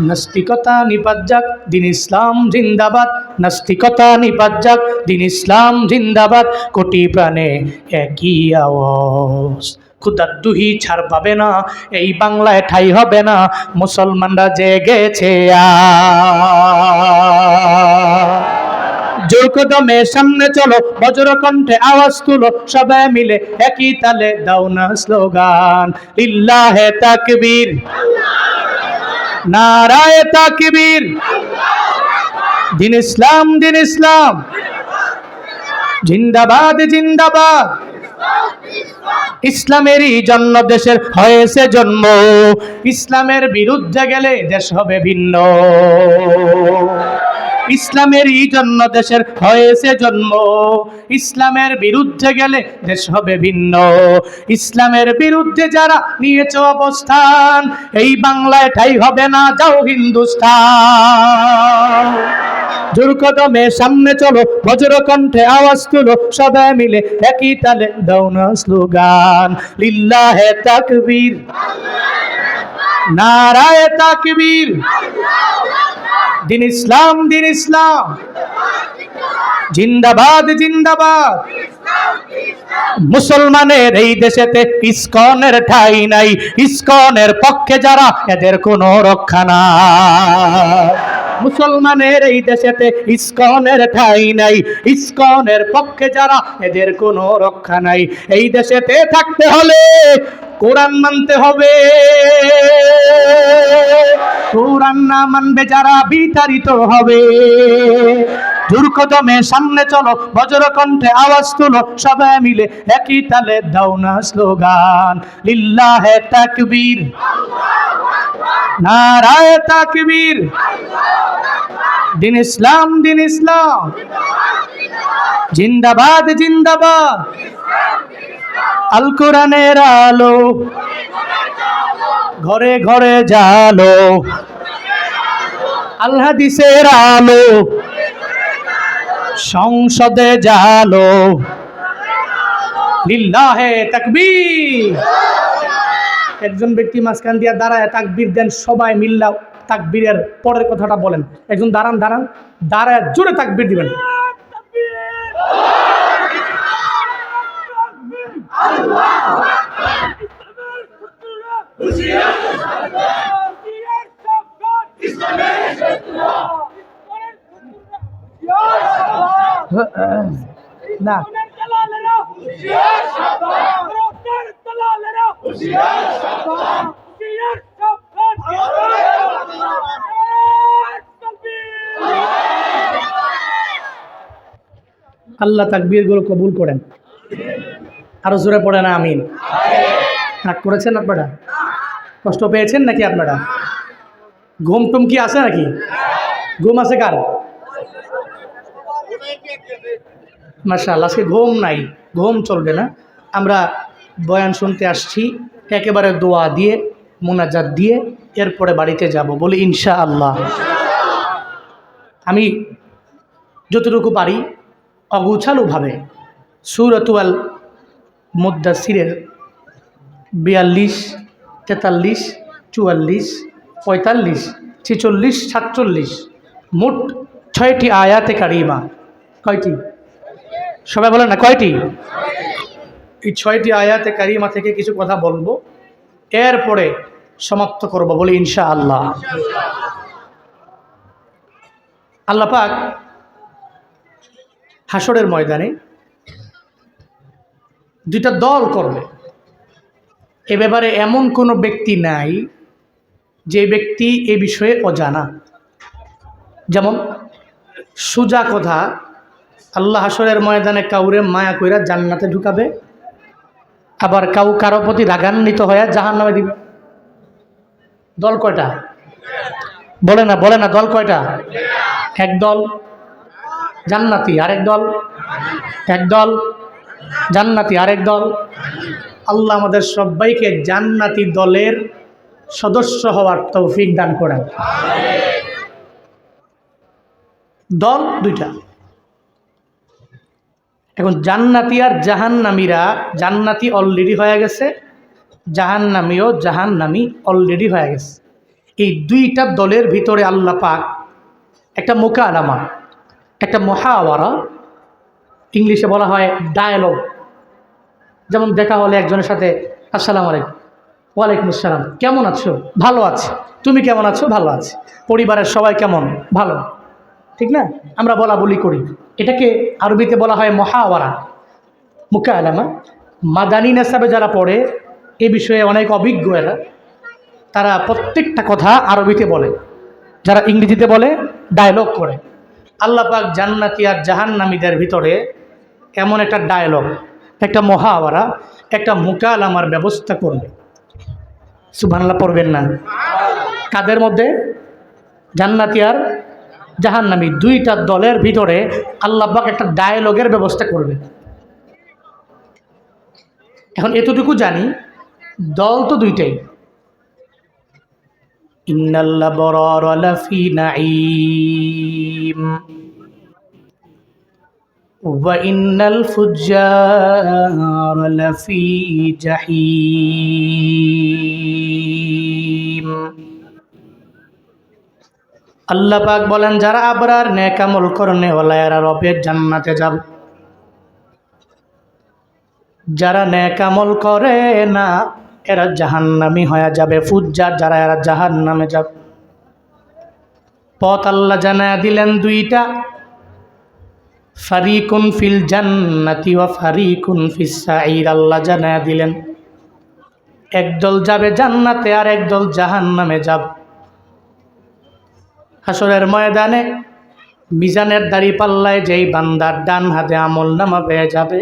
নাস্তিকতা নিপাত যাক, দিন ইসলাম জিন্দাবাদ। নাস্তিকতা নিপাত যাক, দিন ইসলাম জিন্দাবাদ। কোটি প্রাণে একই আওয়াজ, খুদার দুহি ছাড় পাবে না, এই বাংলায় ঠাই হবে না, মুসলমানরা জেগেছে জোর কদমে সামনে চলো, বজ্র কণ্ঠে আওয়াজ তুলো, সবাই মিলে একই তালে দাও না স্লোগান, লিল্লাহে তাকবীর, নারায়ে তাকবীর, দিন ইসলাম, দিন ইসলাম জিন্দাবাদ, জিন্দাবাদ। ইসলামেরই জন্য দেশের হয়েছে জন্ম, ইসলামের বিরুদ্ধে গেলে দেশ হবে ভিন্ন। ইসলামেরই জন্য দেশের হয়েছে জন্ম, ইসলামের বিরুদ্ধে গেলে দেশ হবে ভিন্ন। ইসলামের বিরুদ্ধে যারা নিয়েছ অবস্থান, এই বাংলায় ঠাই হবে না, যাও হিন্দুস্তান। জোর কদমে সামনে চলো, বজ্র কণ্ঠে আওয়াজ তুলো, সবাই মিলে একই তালে দাও না স্লোগান, লিল্লাহে তাকবীর, নারায়ে তাকবীর, দিন ইসলাম, দিন ইসলাম জিন্দাবাদ, জিন্দাবাদ। মুসলমানের এই দেশেতে ইসকনের ঠাঁই নাই, ইসকনের পক্ষে যারা এদের কোনো রক্ষা নাই। মুসলমানের এই দেশেতে ইসকনের ঠাঁই নাই, ইসকনের পক্ষে যারা এদের কোনো রক্ষা নাই। এই দেশেতে থাকতে হলে কোরআন মানতে হবে, কোরআন না মানবে যারা বিতাড়িত হবে। জোর কদমে সামনে চলো, বজ্র কণ্ঠে আওয়াজ তুলো, সবাই মিলে একই তালে দাও না স্লোগান, লিল্লাহে তাকবীর, নারায়ে তাকবীর, দিন ইসলাম, দিন ইসলাম জিন্দাবাদ, জিন্দাবাদ। আল কোরআনের আলো ঘরে ঘরে জালো, আল হাদিসের আলো সংসদে জালো, লিল্লাহে তাকবীর। একজন ব্যক্তি মাঝখান দিয়া দাঁড়ায় তাকবীর দেন, সবাই মিল্লা তাকবীরের পরের কথাটা বলেন। একজন দাঁড়ান, দাঁড়ান, দাঁড়ায় জোরে তাকবীর দিবেন। না আল্লাহ তাকবীর গুলো কবুল করেন, আরো জোরে পড়েন আমিন। রাগ করেছেন আপনারা? কষ্ট পেয়েছেন নাকি আপনারা? ঘুম টুম কি আছে নাকি? ঘুম আছে কার? মাশাআল্লাহ, আজকে ঘুম নাই, ঘুম চলবে না। আমরা বয়ান শুনতে আসছি, একেবারে দোয়া দিয়ে মোনাজাত দিয়ে এরপরে বাড়িতে যাব, বলি ইনশাআল্লাহ। আমি যতটুকু পারি অগুছালুভাবে সূরাতুল মুদ্দাসিরের 42, 43, 44, 45, 46, 47 মোট 6টি আয়াতে কারিমা। কয়টি? সবাই বলেন না কয়টি? এই 6টি আয়াতে কারিমা থেকে কিছু কথা বলবো, এরপরে সমাপ্ত করব, বলি ইনশাআল্লাহ। আল্লাহ পাক হাসরের ময়দানে দুইটা দল করবে। এ ব্যাপারে এমন কোনো ব্যক্তি নাই যে ব্যক্তি এ বিষয়ে অজানা। যেমন সোজা কথা, আল্লাহ হাসরের ময়দানে কাউরে মায়া কইরা জান্নাতে ঢুকাবে, আবার কারো প্রতি রাগান্বিত হয়ে জাহান্নামে দিবে। দল কয়টা? বলে না, বলে না, দল কয়টা? এক দল জান্নাতি, আরেক দল, এক দল জান্নাতি, আরেক দল। আল্লাহ আমাদের সবাইকে জান্নাতি দলের সদস্য হওয়ার তৌফিক দান করেন। দল দুইটা। এখন জান্নাতি আর জাহান্নামীরা, জান্নাতি অলরেডি হয়ে গেছে, জাহান্নামীও জাহান্নামী অলরেডি হয়ে গেছে। এই দুইটা দলের ভিতরে আল্লাহ পাক একটা মুকালামা, একটা মুহাওয়ারা, ইংলিশে বলা হয় ডায়ালগ। যেমন দেখা হলে একজনের সাথে আসসালামু আলাইকুম, ওয়ালাইকুম আসসালাম, কেমন আছো? ভালো আছি। তুমি কেমন আছো? ভালো আছি। পরিবারের সবাই কেমন? ভালো। ঠিক না? আমরা বলা বলি করি, এটাকে আরবিতে বলা হয় মুহাওয়ারা, মুকালামা। মাদানী নেসাবে যারা পড়ে এ বিষয়ে অনেক অভিজ্ঞ এরা, তারা প্রত্যেকটা কথা আরবিতে বলে, যারা ইংরেজিতে বলে ডায়লগ করে। আল্লাহ পাক জান্নাতি আর জাহান্নামীদের ভিতরে এমন একটা ডায়লগ, একটা মুহাওয়ারা, একটা মুকালামার ব্যবস্থা করবে। সুবহানাল্লাহ পড়বেন না? কাদের মধ্যে? জান্নাতি আর জাহান্নামী দুইটা দলের ভিতরে আল্লাহ পাক একটা ডায়লগের ব্যবস্থা করবে। এখন এতটুকু জানি, দল তো দুইটাই। ইন্নাল আবরারা লাফি নাঈম ওয়া ইন্নাল ফুজ্জারা লাফি জাহিম। আল্লাহ পাক বলেন, যারা আবরার নেক আমল করনে ওয়ালা এরা রবের জান্নাতে যাবে। যারা নেক আমল করে না এরা জাহান্নামী হয়ে যাবে, ফুজ্জার যারা এরা জাহান্নামে যাবে। পথ আল্লাহ জানায়া দিলেন দুইটা, ফারিকুন ফিল জান্নাতি ওয়া ফারিকুন ফিস সাঈর। আল্লাহ জানায়া দিলেন একদল যাবে জান্নাতে আর একদল জাহান্নামে যাবে। হাসরের ময়দানে মিজানের দাড়ি পাল্লায় যেই বান্দার ডান হাতে আমল নামা পেয়ে যাবে,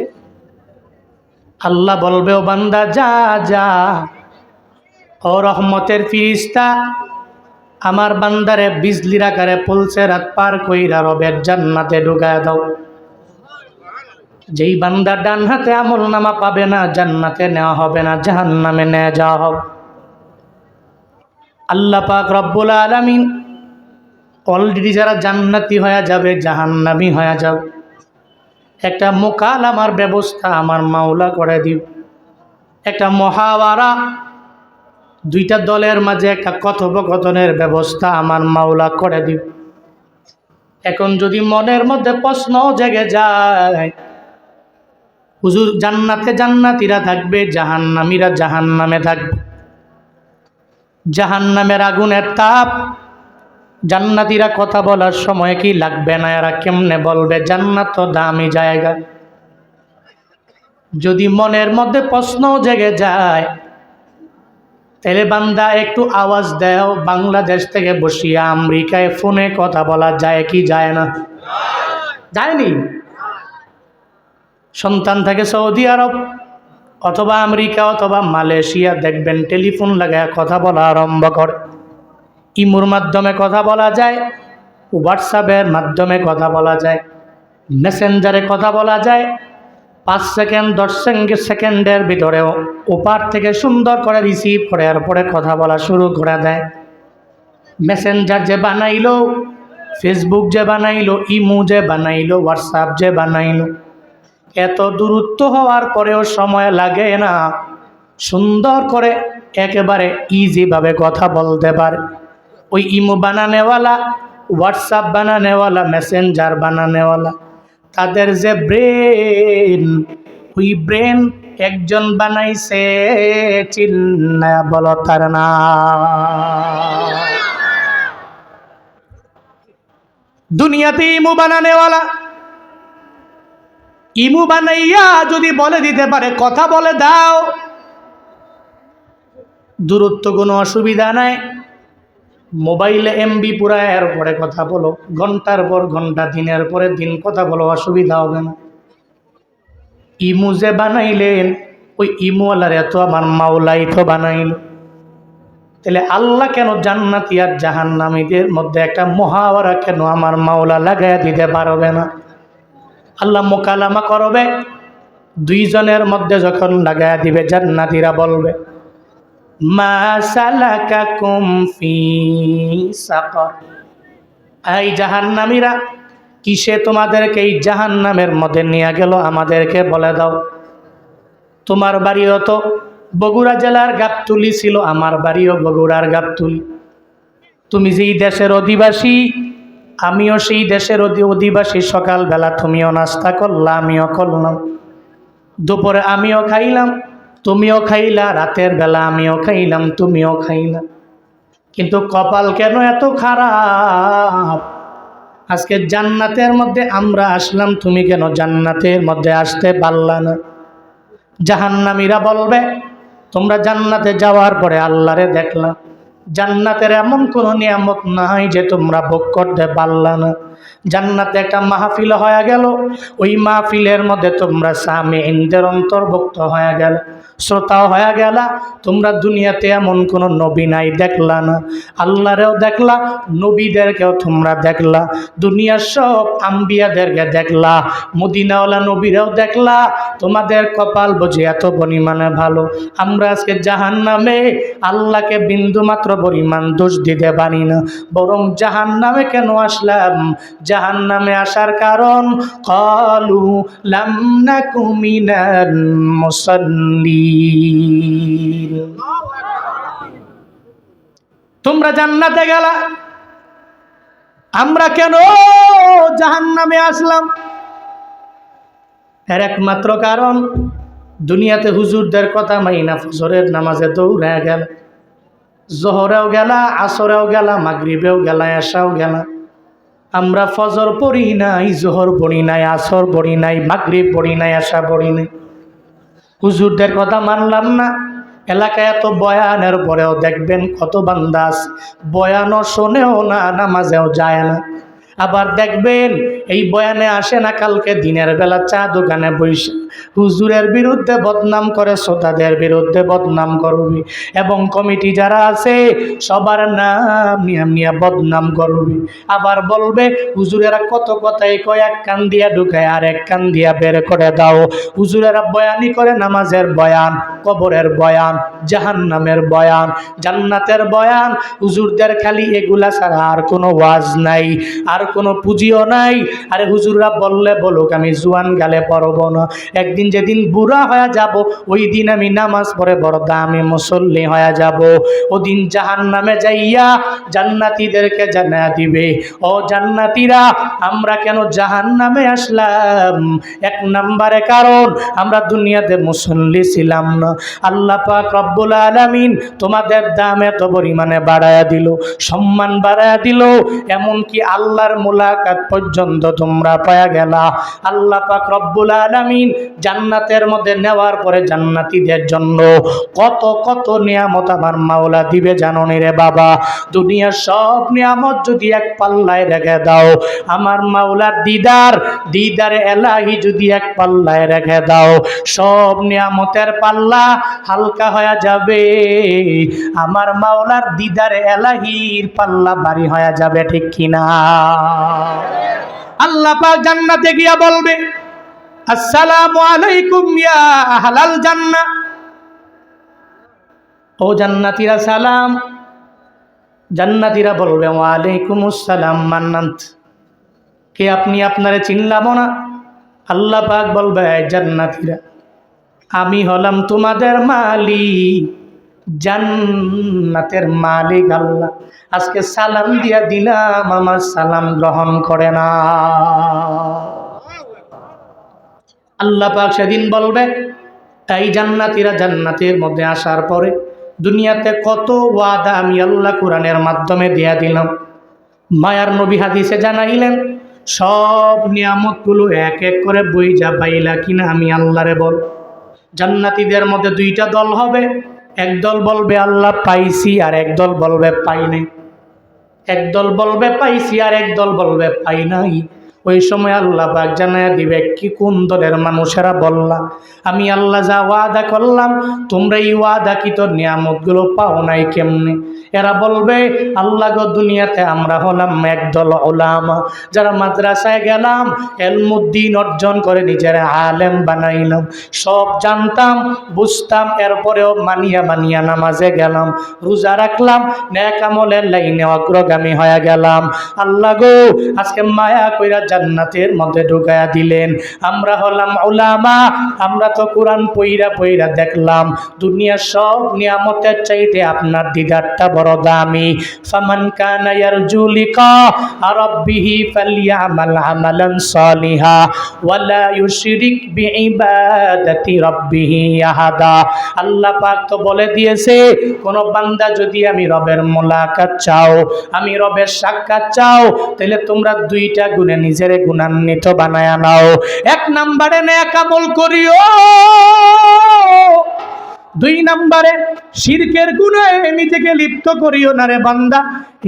আল্লাহ বলবে, ও বান্দা যা যা, ও রহমতের ফিরিস্তা আমার বান্দারে বিজলির আকারে পুলসে রাত পার কইরা রবের জান্নাতে ঢুকায় দাও। যেই বান্দা ডান হাতে আমল নামা পাবে না, জান্নাতে নেওয়া হবে না, জাহান্নামে নিয়ে যাওয়া হবে। আল্লাহ পাক রব্বুল আলামিন অলরেডি যারা জান্নাতি হয়ে যাবে, জাহান্নামী হয়ে যাবে, একটা মুকালামার ব্যবস্থা আমার মাওলা করে দিব। একটা মুহাওয়ারা, দুইটা দলের মাঝে একটা কথোপকথনের ব্যবস্থা আমার মাওলা করে দিব। এখন যদি মনের মধ্যে প্রশ্ন জেগে যায়, হুজুর জান্নাতে জান্নাতীরা থাকবে, জাহান্নামীরা জাহান্নামে থাকবে, জাহান্নামের আগুনের তাপ জান্নাতীরা কথা বলার সময় কি লাগবে না? এরা কেমনে বলবে? জান্নাত তো দামি জায়গা। যদি মনের মধ্যে প্রশ্ন জেগে যায়, তাহলে বান্দা একটু আওয়াজ দাও, বাংলাদেশ থেকে বসিয়া আমেরিকায় ফোনে কথা বলা যায় কি যায় না? যায়নি? সন্তান থেকে সৌদি আরব অথবা আমেরিকা অথবা মালয়েশিয়া দেখবেন টেলিফোন লাগায় কথা বলা আরম্ভ করে। ইমোর মাধ্যমে কথা বলা যায়, হোয়াটসঅ্যাপের মাধ্যমে কথা বলা যায়, মেসেঞ্জারে কথা বলা যায়। 5 সেকেন্ড 10 সেকেন্ডের ভিতরেও ওপার থেকে সুন্দর করে রিসিভ করে এরপরে কথা বলা শুরু করে দেয়। মেসেঞ্জার যে বানাইলো, ফেসবুক যে বানাইলো, ইমো যে বানাইলো, হোয়াটসঅ্যাপ যে বানাইলো, এত দূরত্ব হওয়ার পরেও সময় লাগে না, সুন্দর করে একেবারে ইজিভাবে কথা বলতে পারে। ওই ইমো বানানেওয়ালা, হোয়াটসঅ্যাপ বানানেওয়ালা, মেসেঞ্জার বানানেওয়ালা, তাদের যে ব্রেন, ওই ব্রেন একজন বানাইছে, চিল্লায়া বলো তার না। দুনিয়াতে ইমো বানানেওয়ালা ইমু বানাইয়া যদি বলে দিতে পারে কথা বলে দাও, দূরত্ব কোনো অসুবিধা নাই, মোবাইলে এমবি পুরা এরপরে কথা বলো, ঘন্টার পর ঘন্টা, দিনের পরে দিন কথা বলো, অসুবিধা হবে না। ইমু যে বানাইলেন ওই ইমুওয়ালার এত আমার মাওলাই তো বানাইল, তাহলে আল্লাহ কেন জান্নাতি আর জাহান্নামীদের মধ্যে একটা মুহাওয়ারা কেন আমার মাওলা লাগাইয়া দিতে পারবে না? আল্লাহ মুকালামা করবে, দুইজনের মধ্যে যখন লাগাইয়া দিবে, জান্নাতীরা বলবে, মা সালাকাকুম ফি সাকার। এই জাহান্নামীরা, কিসে তোমাদেরকে এই জাহান্নামের মধ্যে নিয়ে গেল আমাদেরকে বলে দাও। তোমার বাড়িও তো বগুড়া জেলার গাবতলী ছিল, আমার বাড়িও বগুড়ার গাবতলী। তুমি যেই দেশের অধিবাসী, আমিও সেই দেশের অধিবাসী। সকালবেলা তুমিও নাস্তা করলা, আমিও করলাম। দুপুরে আমিও খাইলাম, তুমিও খাইলা। রাতের বেলা আমিও খাইলাম, তুমিও খাইলা। কিন্তু কপাল কেন এত খারাপ? আজকে জান্নাতের মধ্যে আমরা আসলাম, তুমি কেন জান্নাতের মধ্যে আসতে পারলা না? জাহান্নামীরা বলবে, তোমরা জান্নাতে যাওয়ার পরে আল্লাহরে দেখলা, জান্নাতের এমন কোনো নিয়ামত নাই যে তোমরা ভোগ করতে পারলা না। জান্নাতে একটা মাহফিল হয়ে গেল, ওই মাহফিলের মধ্যে তোমরা সামিঈনদের অন্তর্ভুক্ত হয়ে গেল, শ্রোতাও হয়ে গেলা। তোমরা দুনিয়াতে এমন কোনো নবী নাই, দেখলা না। আল্লাহরেও দেখলা, নবীদেরকেও তোমরা দেখলা, দুনিয়ার সব আম্বিয়াদেরকে দেখলা, মদিনাওয়ালা নবীরাও দেখলা। তোমাদের কপাল বুঝি এত পরিমাণে ভালো। আমরা আজকে জাহান্নামে আল্লাহকে বিন্দু মাত্র পরিমাণ দোষ দিতে পারি না। বরং জাহান্নামে কেন আসলাম? জাহান্নামে আসার কারণ, ক্বালু লাম নাকু মিনাল মুসাল্লিন। তোমরা জান্নাতে গেলা, আমরা কেন জাহান্নামে আসলাম? এর একমাত্র কারণ, দুনিয়াতে হুজুরদের কথা মাইনা ফজরের নামাজে দৌড়ে গেল, জোহরেও গেলা, আসরেও গেলা, মাগরিবেও গেলা, এশাও গেলা। আমরা ফজর পড়ি নাই, জোহর পড়ি নাই, আসর পড়ি নাই, মাগরিব পড়ি নাই, এশা পড়ি নাই। হুজুরদের কথা মানলাম না। এলাকায় এত বয়ানের পরেও দেখবেন কত বান্দা আছে, বয়ানও শোনেও না, নামাজেও যায় না। আবার দেখবেন এই বয়ানে আসে না, কালকে দিনের বেলা চা দোকানে বসে হুজুরের বিরুদ্ধে বদনাম করে, শ্রোতাদের বিরুদ্ধে বদনাম করবি, এবং কমিটি যারা আছে সবার নাম নিয়ে বদনাম করবি। আবার বলবে হুজুরেরা কত কথাই কয়, এক কান দিয়া ঢুকায় আর এক কান দিয়া বের করে দাও। হুজুরেরা বয়ানি করে, নামাজের বয়ান, কবরের বয়ান, জাহান্নামের বয়ান, জান্নাতের বয়ান। হুজুরদের খালি এগুলা ছাড়া আর কোনো ওয়াজ নাই, আর কোনো পুঁজিও নাই। আরে হুজুররা বললে বলুক, আমি জুয়ান গালে পড়ব না। একদিন যেদিন বুড়া হয়ে যাব, ওই দিন আমি নামাজ পড়ে বড় দামি মুসল্লি হয়ে যাব। ওদিন জাহান্নামে যাইয়া জান্নাতীদেরকে জানা দিবে, ও জান্নাতীরা, আমরা কেন জাহান্নামে আসলাম? এক নম্বরে কারণ, আমরা দুনিয়াতে মুসল্লি ছিলাম না। আল্লাহ পাক রব্বুল আলামিন তোমাদের দাম এত পরিমাণে বাড়ায়া দিল, সম্মান বাড়ায়া দিল, এমনকি আল্লাহর মুলাকাত পর্যন্ত তোমরা পায়া গেলা। আল্লাহ পাক রব্বুল আলামিন জান্নাতের মধ্যে নেওয়ার পরে জান্নাতীদের জন্য কত কত নিয়ামত আমার মাওলা দিবে জানো নি রে বাবা? দুনিয়ার সব নিয়ামত যদি এক পাল্লায় রেখে দাও, আমার মাওলার দিদার এলাহি যদি এক পাল্লায় রেখে দাও, সব নিয়ামতের পাল্লা হালকা হয়ে যাবে, আমার মাওলার দিদার এলাহির পাল্লা ভারী হয়ে যাবে, ঠিক কিনা? আল্লাহ পাক জান্নাতে গিয়া বলবে, আসসালামু আলাইকুম ইয়া আহলাল জান্নাহ। ও জান্নাতীরা সালাম। জান্নাতীরা বলবে, ওয়া আলাইকুমুস সালাম মান্নাত। কে আপনি? আপনারে চিনলাম না। আল্লাহ পাক বলবে, জান্নাতীরা, আমি হলাম তোমাদের মালিক, জান্নাতের মালিক আল্লাহ। আজকে সালাম দিয়া দিলাম, আমার সালাম গ্রহণ করে না। আল্লাহ পাক সেদিন বলবে, এই জান্নাতীরা জান্নাতের মধ্যে আসার পরে দুনিয়াতে কত ওয়াদা আমি আল্লাহ কোরআনের মাধ্যমে দিয়া দিলাম। মায়ার নবী হাদিসে জানাইলেন, সব নিয়ামতগুলো এক এক করে বই যা পাইলা কিনা আমি আল্লাহরে বল। জান্নাতীদের মধ্যে দুইটা দল হবে, একদল বলবে আল্লাহ পাইছি, আর একদল বলবে পাই নাই। একদল বলবে পাইছি, আর একদল বলবে পাই নাই। ওই সময় আল্লাহ পাক জানায়া দিবে, কি কোন দলের মানুষেরা বললা আমি আল্লাহ যা ওয়াদা করলাম তোমরা এই ওয়াদাকৃত নিয়ামতগুলো পাও নাই কেমনে? এরা বলবে, আল্লাহ গো, দুনিয়াতে আমরা হলাম একদল উলামা, যারা মাদ্রাসায় গেলাম, ইলমুদ্দিন অর্জন করে নিজেরা আলেম বানাইলাম, সব জানতাম বুঝতাম, এরপরেও মানিয়া নামাজে গেলাম, রোজা রাখলাম, নেক আমলের লাইনে অগ্রগামী হয়ে গেলাম। আল্লাহ গো, আজকে মায়া কইরা জান্নাতের মধ্যে ঢুকায়া দিলেন। আমরা হলাম উলামা, আমরা তো কোরআন পইরা পইরা দেখলাম দুনিয়ার সব নিয়ামতের চাইতে আপনার দিদারটা বড় দামি। ফামান কানা ইয়ারজু লিকা রাব্বিহি ফালইয়ামাল আমালান সালিহা ওয়ালা ইউশরিক বিইবাদাতি রাব্বিহি আহাদা। আল্লাহ পাক তো বলে দিয়েছে, কোন বান্দা যদি আমি রবের মোলাকাত চাও, আমি রবের সাক্ষাৎ চাও, তাহলে তোমরা দুইটা গুণে নিজের গুণান্বিত বানায়া নাও। এক নম্বরে নেক আমল করিও, দুই নম্বরে শিরকের গুণে নিজেকে লিপ্ত করিও না রে বান্দা।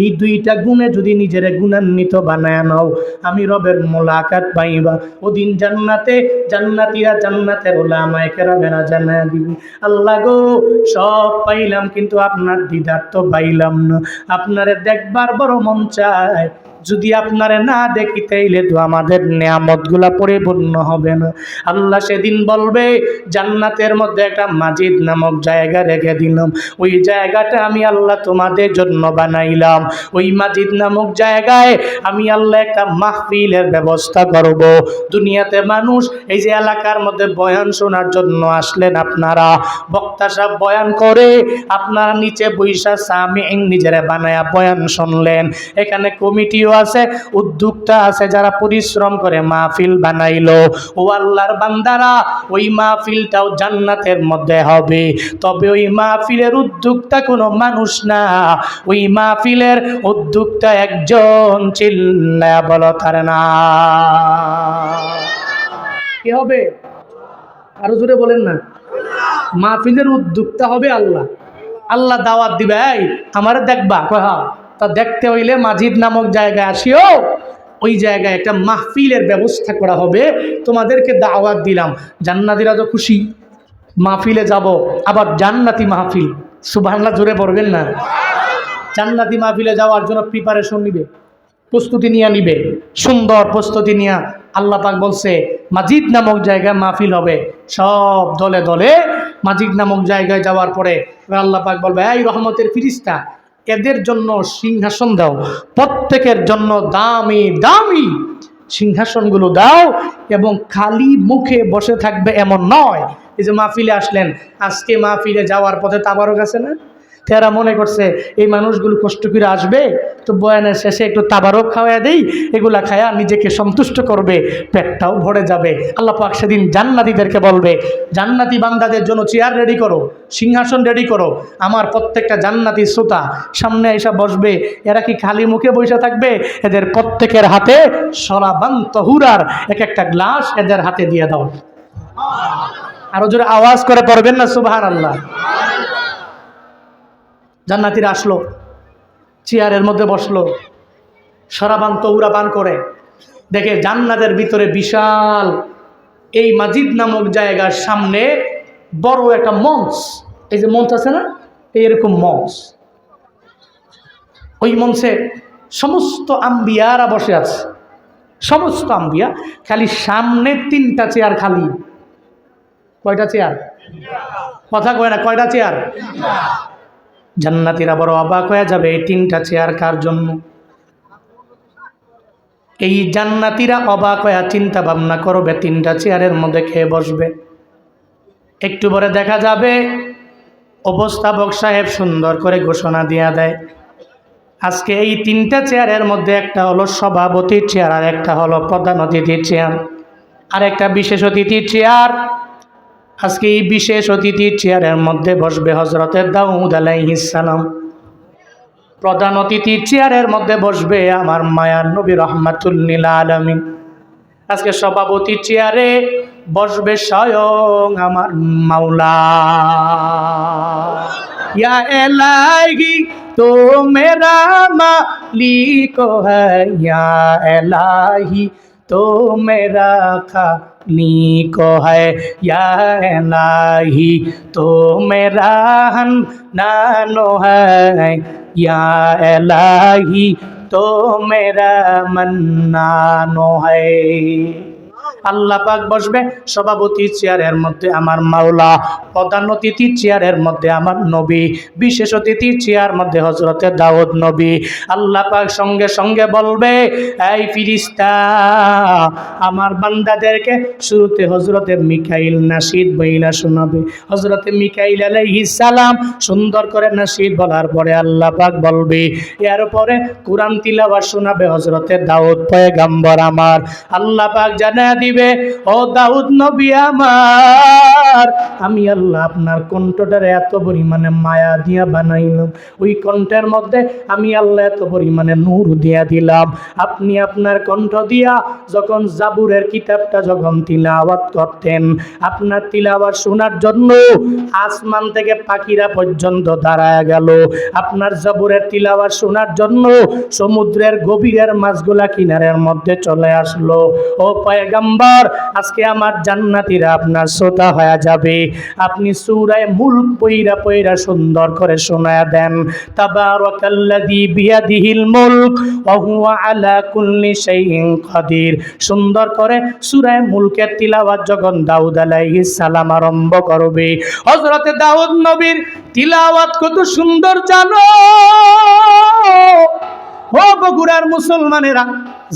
এই দুইটা গুণে যদি নিজের গুণান্বিত বানায় নাও, আমি রবের মোলাকাত পাইবা। ওদিন জান্নাতে জান্নাতীরা জান্নাতের উলামায়ে কেরামেরা জানায়া দিবে, আল্লাহ গো সব পাইলাম কিন্তু আপনার দিদার তো পাইলাম না, আপনারে দেখবার বড় মন চায়, যদি আপনারে না দেখি তাইলে তো আমাদের নিয়ামতগুলা পরিপূর্ণ হবে না। আল্লাহ সেদিন বলবে, জান্নাতের মধ্যে একটা মাজিদ নামক জায়গা রেখে দিলাম, ওই জায়গাটা আমি আল্লাহ তোমাদের জন্য বানাইলাম। ওই মাজিদ নামক জায়গায় আমি আল্লাহ একটা মাহফিলের ব্যবস্থা করব। দুনিয়াতে মানুষ এই যে এলাকার মধ্যে বয়ান শোনার জন্য আসলেন, আপনারা বক্তা সাহেব বয়ান করে, আপনারা নিচে বৈশা সামিঈন নিজেরা বানায়া বয়ান শুনলেন। এখানে কমিটিও আছে, উদ্যোক্তা আছে, যারা পরিশ্রম করে মাহফিল বানাইলো। ও আল্লাহর বান্দারা, ওই মাহফিলটাও জান্নাতের মধ্যে হবে, তবে ওই মাহফিলের উদ্যোক্তা কোনো মানুষ না, ওই মাহফিলের উদ্যোক্তা একজন, চিল্লায়া বলো তার না কি হবে? আরো জোরে বলেন না। মাহফিলের উদ্যোক্তা হবে আল্লাহ। আল্লাহ দাওয়াত দিবে, এই আমারে দেখবা, হ্যাঁ, তা দেখতে হইলে মাজিদ নামক জায়গায় আসিও, ওই জায়গায় একটা মাহফিলের ব্যবস্থা করা হবে, তোমাদেরকে দাওয়াত দিলাম। জান্নাতীরা তো খুশি, মাহফিলে যাব, আবার জান্নাতি মাহফিল, সুবহানাল্লাহ জোরে পড়বেন না। জান্নাতি মাহফিলে যাওয়ার জন্য প্রিপারেশন নিবে, প্রস্তুতি নিয়ে নিবে, সুন্দর প্রস্তুতি নিয়ে। আল্লাহ পাক বলছে মাজিদ নামক জায়গায় মাহফিল হবে, সব দলে দলে মাজিদ নামক জায়গায় যাওয়ার পরে আল্লাহ পাক বলবে, এই রহমতের ফিরিস্তা, এদের জন্য সিংহাসন দাও, প্রত্যেকের জন্য দামি দামি সিংহাসনগুলো দাও, এবং খালি মুখে বসে থাকবে এমন নয়। এই যে মাহফিলে আসলেন, আজকে মাহফিলে যাওয়ার পথে তাবারক আছে না, তারা মনে করছে এই মানুষগুলো কষ্ট করে আসবে, তো বয়ানের শেষে একটু তাবারক খাওয়া দেই, এগুলা খায়া নিজেকে সন্তুষ্ট করবে, পেটটাও ভরে যাবে। আল্লাহ পাক সেদিন জান্নাতীদেরকে বলবে, জান্নাতি বান্দাদের জন্য চেয়ার রেডি করো, সিংহাসন রেডি করো। আমার প্রত্যেকটা জান্নাতি শ্রোতা সামনে এসে বসবে। এরা কি খালি মুখে বসে থাকবে? এদের প্রত্যেকের হাতে শরাবান তহুরার এক একটা গ্লাস এদের হাতে দিয়ে দাও। আরো জোরে আওয়াজ করে পড়বেন না সুবহানাল্লাহ। জান্নাতীরা আসলো, চেয়ারের মধ্যে বসলো, শরাবান তহুরা পান করে, দেখে জান্নাতের ভিতরে বিশাল এই মাজিদ নামক জায়গার সামনে বড় একটা মঞ্চ, এই যে মঞ্চ আছে না, এইরকম মঞ্চ, ওই মঞ্চে সমস্ত আম্বিয়ারা বসে আছে, সমস্ত আম্বিয়া, খালি সামনে 3টা চেয়ার খালি। কয়টা চেয়ার? কথা কয় না, কয়টা চেয়ার? জান্নাতীরা বড় অবাক হয়ে যাবে, এই 3টা চেয়ার কার জন্য? এই জান্নাতীরা অবাক হয়ে চিন্তা ভাবনা করবে 3টা চেয়ারের মধ্যে কে বসবে। একটু পরে দেখা যাবে উপস্থাপক সাহেব সুন্দর করে ঘোষণা দিয়া দেয়, আজকে এই 3টা চেয়ারের মধ্যে একটা হলো সভাপতির চেয়ার, আর একটা হলো প্রধান অতিথির চেয়ার, আর একটা বিশেষ অতিথির চেয়ার। আজকে এই বিশেষ অতিথির চেয়ারের মধ্যে বসবে হযরতে দাউদ আলাইহিস সালাম। প্রধান অতিথির চেয়ারের মধ্যে বসবে আমার মায়ার নবী রাহমাতুল লিল আলামিন। আজকে সভাপতির চেয়ারে বসবে স্বয়ং আমার মাওলা। ইয়া এলাহি তো মেরা মালিক হ্যায়, ইয়া এলাহি তো মেরা খালিক হ্যায়, ইয়া এলাহি তো মেরা হান্নান হ্যায়, ইয়া এলাহি তো মেরা মন্নান হ্যায়। আল্লাহ পাক বসবে সভাপতি চেয়ারের মধ্যে আমার মাওলা, প্রধান অতিথির চেয়ারের মধ্যে আমার নবী, বিশেষ অতিথির চেয়ার মধ্যে হযরতে দাউদ নবী। আল্লাহ পাক সঙ্গে সঙ্গে বলবে, এই ফেরেশতা আমার বান্দাদেরকে শুরুতে হযরতে মিকাইল নাশিদ বইলা শোনাবে। হযরতে মিকাইল আলাইহিস সালাম সুন্দর করে নাশিদ বলার পরে আল্লাহ পাক বলবে, এরপরে কোরআন তিলাওয়াত শোনাবে হযরতে দাউদ পয়গম্বর আমার। আল্লাহ পাক জানায়া দিবে, ও দাউদ নবী আমার, আমি আল্লাহ আপনার কণ্ঠটারে এত পরিমাণে মায়া দিয়া বানাইলাম, ওই কণ্ঠের মধ্যে আমি আল্লাহ এত পরিমাণে নূর দিয়া দিলাম। আপনি আপনার কণ্ঠ দিয়া যখন জাবুরের কিতাবটা যখন তিলাওয়াত করতেন, আপনার তিলাওয়াত শোনার জন্য আসমান থেকে পাখিরা পর্যন্ত দাঁড়ায় গেল। আপনার জাবুরের তিলাওয়াত শোনার জন্য সমুদ্রের গভীরের মাছগুলা কিনারের মধ্যে চলে আসলো। ও পয়গম্বর, আজকে আমার জান্নাতীরা আপনার শ্রোতা হয়ে যাবে। আপনি সূরা মুলক পইরা পইরা সুন্দর করে শোনায়া দেন, তাবারাকাল্লাযী বিয়াদিহিল মুলক ওয়া হুয়া আলা কুল্লি শাইইন কাদির। সুন্দর করে সূরা মুলকের তিলাওয়াত যখন দাউদ আলাইহিস সালাম আরম্ভ করবে, হযরতে দাউদ নবীর তিলাওয়াত কত সুন্দর জানো ও বগুড়ার মুসলমানেরা।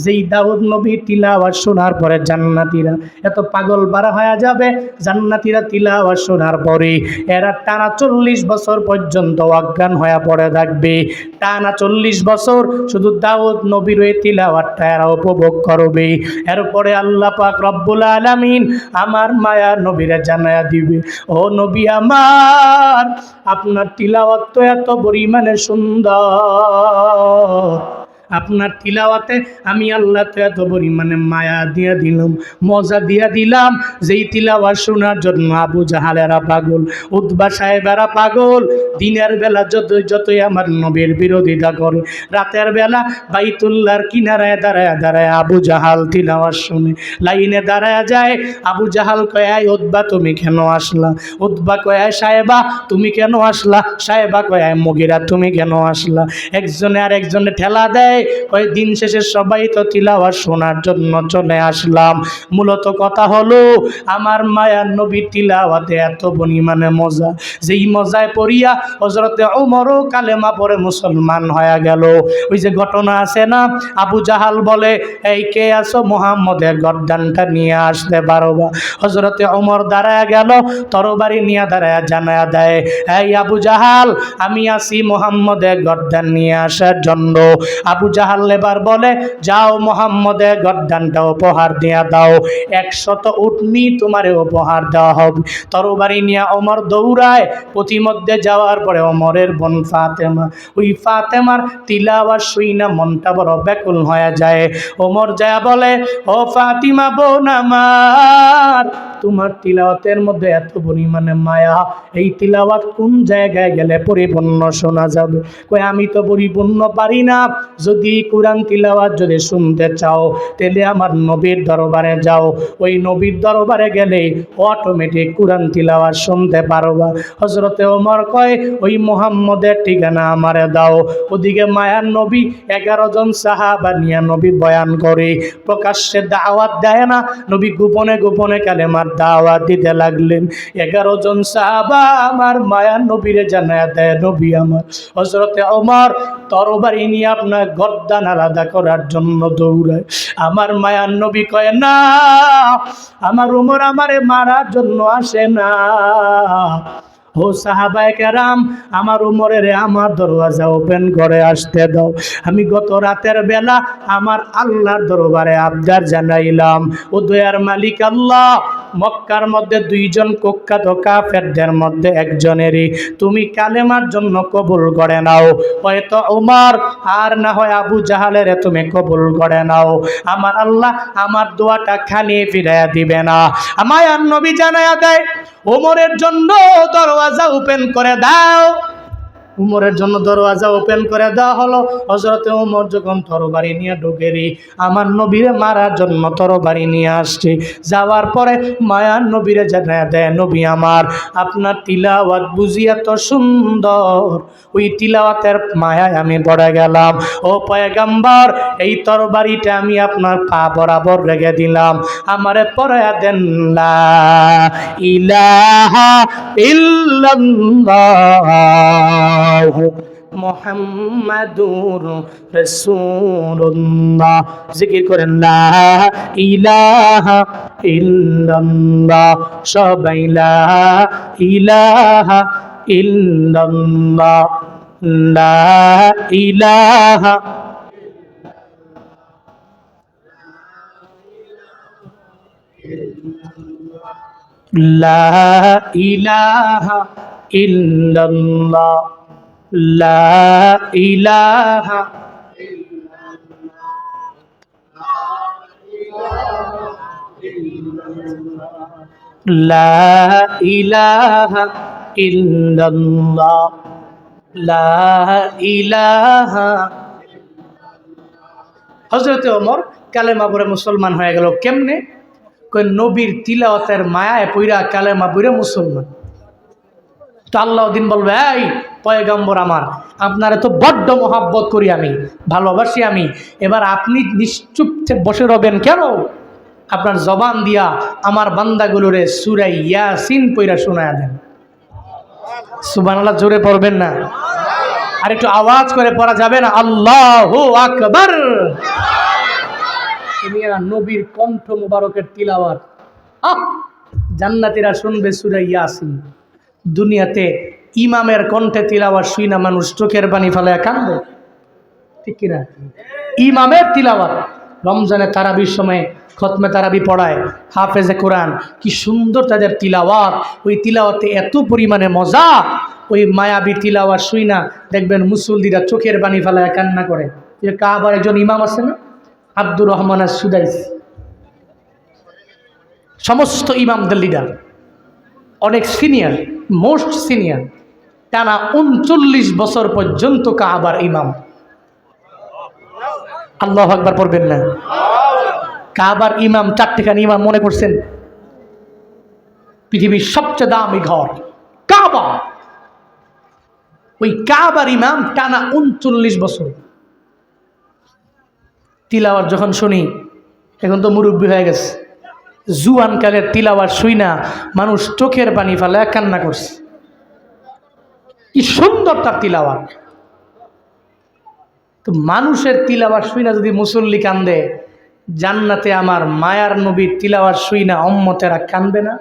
যেই দাউদ নবী তিলাওয়াত শোনার পরে জান্নাতীরা এত পাগল বাড়া হয়ে যাবে, জান্নাতীরা তিলাওয়াত শোনার পরে এরা টানা 40 বছর পর্যন্ত অজ্ঞান হয়ে পড়ে থাকবে। টানা 40 বছর শুধু দাউদ নবীর ওই তিলাওয়াতটা এরা উপভোগ করবে। এরপরে আল্লাহ পাক রব্বুল আলামিন আমার মায়া নবীরে জানায়া দিবে, ও নবী আমার, আপনার তিলাওয়াত তো এত পরিমাণে সুন্দর, আপনার তিলাওয়াতে আমি আল্লাহ তো এত পরিমাণে মায়া দিয়া দিলাম, মজা দিয়া দিলাম, যেই তিলাওয়াত শোনার জন্য আবু জাহালেরা পাগল, উতবা সাহেবেরা পাগল। দিনের বেলা যতই আমার নবীর বিরোধিতা করে, রাতের বেলা বাইতুল্লাহর কিনারায় দাঁড়ায় দাঁড়ায় আবু জাহাল তিলাওয়াত শুনে, লাইনে দাঁড়ায় যায়। আবু জাহাল কয়, আয় উতবা তুমি কেন আসলা? উতবা কয়, আয় সাহেবা তুমি কেন আসলা? সাহেবা কয়, আয় মুগিরা তুমি কেন আসলা? একজনে আর একজনে ঠেলা দেয়, কয় দিন শেষে সবাই তো তিলাওয়াত শোনার জন্য চলে আসলাম। মূলত কথা হলো আমার মায়ার নবীর তিলাওয়াতে এত পরিমাণে মজা, যেই মজায় পড়িয়া হযরতে ওমরও কালেমা পড়ে মুসলমান হয়ে গেল। ওই যে ঘটনা আছে না, আবু জাহাল বলে, এই কে আছো, মুহাম্মদের গর্দানটা নিয়ে আসতে পারবা? হযরতে ওমর দাঁড়ায় গেল, তরবারি নিয়ে দাঁড়ায় জানায়া দেয়, এই আবু জাহাল, আমি আসি মুহাম্মদের গর্দান নিয়ে আসার জন্য। আবু জাহাল এবার বলে, যাও মুহাম্মদের গর্দানটা উপহার দিয়া দাও, 100 উটনি তোমারে উপহার দেওয়া হবে। তরবারি নিয়ে ওমর দৌড়ায়। প্রতিমধ্যে যাওয়ার পরে ওমরের বোন ফাতেমা, ওই ফাতেমার তিলাওয়াত শুইনা মনটা বড় ব্যাকুল হয়ে যায়। ওমর যায় বলে, ও ফাতিমা বোন আমার, তোমার তিলাওয়াতের মধ্যে এত পরিমাণে মায়া, এই তিলাওয়াত কোন জায়গায় গেলে পরিপূর্ণ শোনা যাবে? কই আমি তো পরিপূর্ণ পারি না, যদি কোরআন তিলাওয়াত যদি শুনতে চাও তাহলে আমার নবীর দরবারে যাও, ওই নবীর দরবারে গেলে অটোমেটিক কোরআন তিলাওয়াত শুনতে পারবা। হযরতে ওমর কয়, ওই মুহাম্মদের ঠিকানা আমারে দাও। ওদিকে মায়ার নবী 11 জন সাহাবা নিয়ে নবী বয়ান করে, প্রকাশ্যে দাওয়াত দেয় না, নবী গোপনে গোপনে কালেমার দাওয়াত দিতে লাগলেন। 11 জন সাহাবা আমার মায়ার নবীরে জানায়া দেয়, নবী আমার। হযরতে ওমর তরবারি নিয়ে আপনার গর্দান আলাদা করার জন্য দৌড়ায়। আমার মায়ার নবী কয়, না, আমার ওমর আমারে মারার জন্য আসে না। ও সাহাবায়ে কেরাম, আমার উমরের আমার দরওয়াজা ওপেন করে আসতে দাও। আমি গত রাতের বেলা আমার আল্লাহর দরবারে আবদার জানাইলাম, ও দয়ার মালিক আল্লাহ, মক্কার মধ্যে 2 জন কুখ্যাত কাফেরদের মধ্যে একজনেরই তুমি কালেমার জন্য কবুল করে নাও। হয়তো ওমর আর না হয় আবু জাহালের তুমি কবুল করে নাও, আমার আল্লাহ আমার দোয়াটা খালি ফিরাইয়া দিবে না। আমার নবী জানায়া দেয়, ওমরের জন্য দরওয়াজা ওপেন করে দাও। উমরের জন্য দরওয়াজা ওপেন করে দেওয়া হলো। হযরতে উমর যখন তরবারি নিয়ে ঢুকেরি আমার নবীরে মারার জন্য তরবারি নিয়ে আসছে। যাওয়ার পরে মায়ার নবীরে জানায় দেয়, নবী আমার, আপনার তিলাওয়াত বুঝি এত সুন্দর, ওই তিলাওয়াতের মায়ায় আমি পড়ে গেলাম। ও পয়গম্বর, এই তরবারিটা আমি আপনার পা বরাবর রেখে দিলাম, আমারে পড়ায়া দেন লা ইলাহা ইল্লাল্লাহ মুহাম্মাদুর রাসূলুল্লাহ। জিকির করেন লা ইলাহা ইল্লাল্লাহ, সবাই লা ইলাহা ইল্লাল্লাহ, লা ইলাহা লা ইলাহা ইল্লাল্লাহ, লা ইলাহা লা ইলাহা ইল্লাল্লাহ, লা ইলাহা। হযরতে ওমর কালেমা পড়ে মুসলমান হয়ে গেল। কেমনে? কই নবীর তিলাওয়াতের মায়ায় পইরা কালেমা পড়ে মুসলমান। তো আল্লাহ দিন বলবে, এই পয়গম্বর আমার, আপনারে তো বড্ড মহাব্বত করি আমি, ভালোবাসি আমি, এবার আপনি নিশ্চুপ বসে রবেন কেন? আপনার জবান দিয়া আমার বান্দাগুলোরে সূরা ইয়াসিন পইরা শোনায়া দেন। সুবহানাল্লাহ জোরে পড়বেন না? আর একটু আওয়াজ করে পড়া যাবে না? আল্লাহু আকবার। নবীর কণ্ঠ মুবারকের তিলাওয়াত জান্নাতীরা শুনবে সূরা ইয়াসিন। দুনিয়াতে ইমামের কণ্ঠে তিলাওয়াত শুই না মানুষ চোখের পানি ফেলে কান্দে, ঠিক কিনা? ইমামের তিলাওয়াত রমজানে তারাবির সময় খতমে তারাবি পড়ায় হাফেজে কোরআন, কি সুন্দর তাদের তিলাওয়াত। ওই তিলাওয়াতে এত পরিমাণে মজা, ওই মায়াবী তিলাওয়াত শুই না দেখবেন মুসল্লিরা চোখের পানি ফেলায় কান্না করে। কাবার একজন ইমাম আছে না, আব্দুর রহমান সুদাইস, সমস্ত ইমামদের লিডার, অনেক সিনিয়র, মোস্ট সিনিয়র, টানা ৩৯ বছর পর্যন্ত কাবার ইমাম। আল্লাহু আকবার পড়বেন না? কাবার ইমাম, চারটিখানি ইমাম মনে করছেন? পৃথিবীর সবচেয়ে দামি ঘর কাবা, ওই কাবার ইমাম টানা ৩৯ বছর। তিলাওয়াত যখন শুনি, এখন তো মুরব্বী হয়ে গেছে, জুয়ানকালের তিলাওয়াত শুই না মানুষ চোখের পানি ফেলে কান্না করছে। কি সুন্দর তার তিলাওয়াত। তো মানুষের তিলাওয়াত শুই না যদি মুসল্লি কান্দে, জান্নাতে আমার মায়ার নবীর তিলাওয়াত শুই না উম্মতেরা কান্দবে না?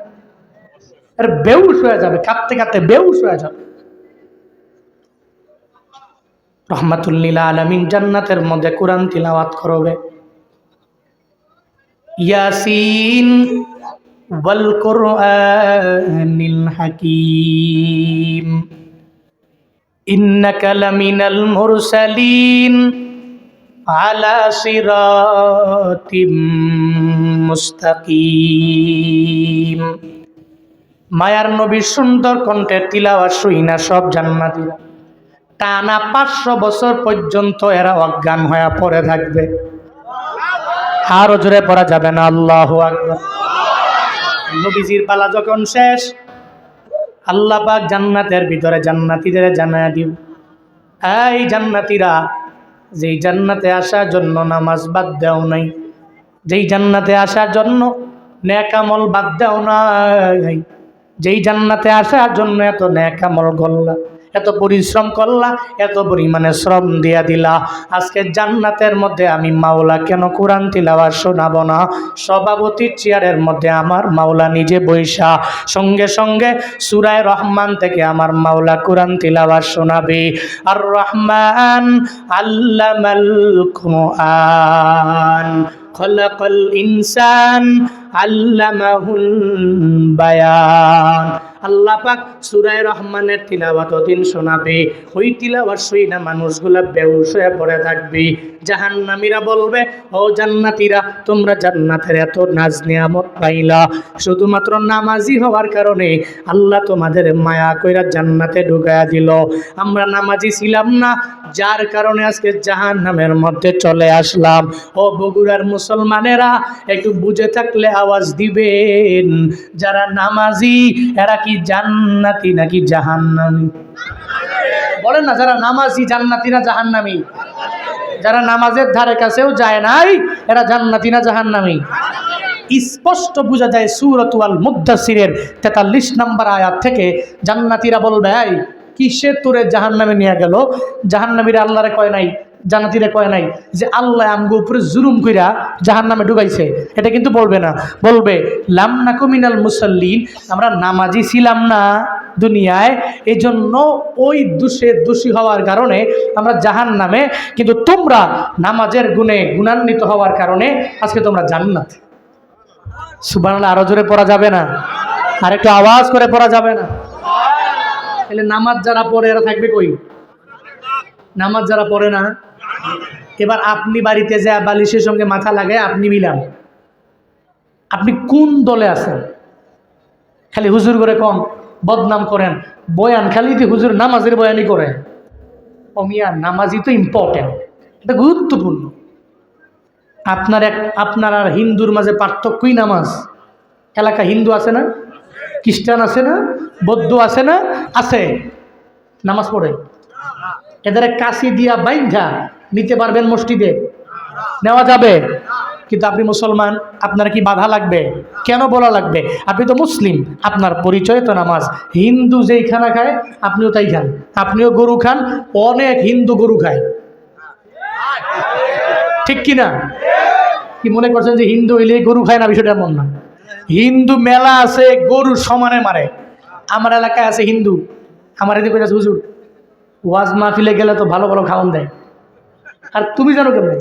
আর বেহুশ হয়ে যাবে, কাঁদতে কাঁদতে বেহুশ হয়ে যাবে। রহমাতুল লিল আলামিন জান্নাতের মধ্যে কোরআন তিলাওয়াত করবে, ইয়াসিন ওয়াল কুরআনিল হাকীম ইন্নাকা লামিনাল মুরসালিন আলা সিরাতিম মুস্তাকিম। মায়ার নবীর সুন্দর কণ্ঠে তিলাওয়াত শুই না সব জান্নাতীরা টানা ৫০০ বছর পর্যন্ত এরা অজ্ঞান হয়ে পড়ে থাকবে। আরো জোরে পড়া যাবে না? আল্লাহু আকবার। নবীজির পালা যখন শেষ, আল্লাহ পাক জান্নাতের ভিতরে জান্নাতীদের জানায়া দিব, এই জান্নাতীরা, যেই জান্নাতে আসার জন্য নামাজ বাদ দাও নাই, যেই জান্নাতে আসার জন্য নেক আমল বাদ দাও নাই, যেই জান্নাতে আসার জন্য এত নেক আমল করলা, এত পরিশ্রম করলা, এত পরিমাণে শ্রম দিয়া দিলা, আজকে জান্নাতের মধ্যে আমি মাওলা কেন কোরআন তিলাওয়াত শোনাবো না? সভাপতির চেয়ারের মধ্যে আমার মাওলা নিজে বৈশা সঙ্গে সঙ্গে সূরা রহমান থেকে আমার মাওলা কোরআন তিলাওয়াত শোনাবে। আর রহমান আল্লামাল কুরআন খলাকাল ইনসান আল্লামাহুল বায়ান। আল্লাহ পাক সূরা রহমানের তিলাওয়াত দিন শোনাবে, ওই তিলাওয়াত শুই না মানুষগুলা বেহুশ হয়ে পড়ে থাকবে। জাহান্নামীরা বলবে, ও জান্নাতীরা, তোমরা জান্নাতের এত নাজ নিয়ামত পাইলা, শুধুমাত্র নামাজি হওয়ার কারণে আল্লাহ তোমাদের মায়া কইরা জান্নাতে ঢুকায়া দিল। আমরা নামাজি ছিলাম না, যার কারণে আজকে জাহান্নামের মধ্যে চলে আসলাম। ও বগুড়ার মুসলমানেরা, একটু বুঝে থাকলে আওয়াজ দিবেন, যারা নামাজি এরা কি জান্নাতি নাকি জাহান্নামী? বলেন না, যারা নামাজি জান্নাতি না জাহান্নামী? যারা নামাজের ধারে কাছেও যায় নাই এরা জান্নাতি না জাহান্নামী? স্পষ্ট বোঝা যায় সূরাতুল মুদ্দাসসিরের 43 নম্বর আয়াত থেকে। জান্নাতীরা বলবে, এই কিসে তোরে জাহান্নামে নিয়ে গেল? জাহান্নামীরা আল্লাহরে কয় নাই, জান্নাতীরা কয় নাই যে আল্লাহ আমগো উপরে জুলুম কইরা জাহান্নামে ডুবাইছে, এটা কিন্তু বলবে না। বলবে লাম নাকু মিনাল মুসাল্লিন, আমরা নামাজি ছিলাম না দুনিয়ায়, এই জন্য ওই দোষী হওয়ার কারণে আমরা জাহান্নামে, কিন্তু তোমরা নামাজের গুণে গুণান্বিত হওয়ার কারণে আজকে তোমরা জান্নাত। সুবহানাল্লাহ, আরো জোরে পড়া যাবে না? আর একটু আওয়াজ করে পড়া যাবে না? তাহলে নামাজ যারা পড়ে এরা থাকবে কই? নামাজ যারা পড়ে না, এবার আপনি বাড়িতে যা বালিশের সঙ্গে মাথা লাগায় আপনি মিলান, আপনি কোন দলে আছেন? খালি হুজুর করে কম বদনাম করেন, বয়ান খালি দিয়ে হুজুর নামাজের বয়ানই করে। ও মিয়া, নামাজই তো ইম্পর্টেন্ট, এটা গুরুত্বপূর্ণ। আপনার আর হিন্দুর মাঝে পার্থক্যই নামাজ। এলাকা হিন্দু আছে না, খ্রিস্টান আছে না, বৌদ্ধ আছে না? আছে। নামাজ পড়ে। এদের কাশি দিয়া বাইন্ধা নিতে পারবেন মসজিদে? নেওয়া যাবে। কিন্তু আপনি মুসলমান, আপনার কি বাধা লাগবে? কেন বলা লাগবে? আপনি তো মুসলিম, আপনার পরিচয় তো নামাজ। হিন্দু যেই খানা খায় আপনিও তাই খান, আপনিও গরু খান, অনেক হিন্দু গরু খায়, ঠিক কিনা? কি মনে করছেন যে হিন্দু হইলে গরু খায় না? বিষয়টা এমন না। হিন্দু মেলা আছে, গরু সমানে মারে। আমার এলাকায় আছে হিন্দু, আমার এদিকে আছে হুজুর, ওয়াজ মাহফিলে গেলে তো ভালো ভালো খাওয়ান দেয়। আর তুমি জানো কেমন?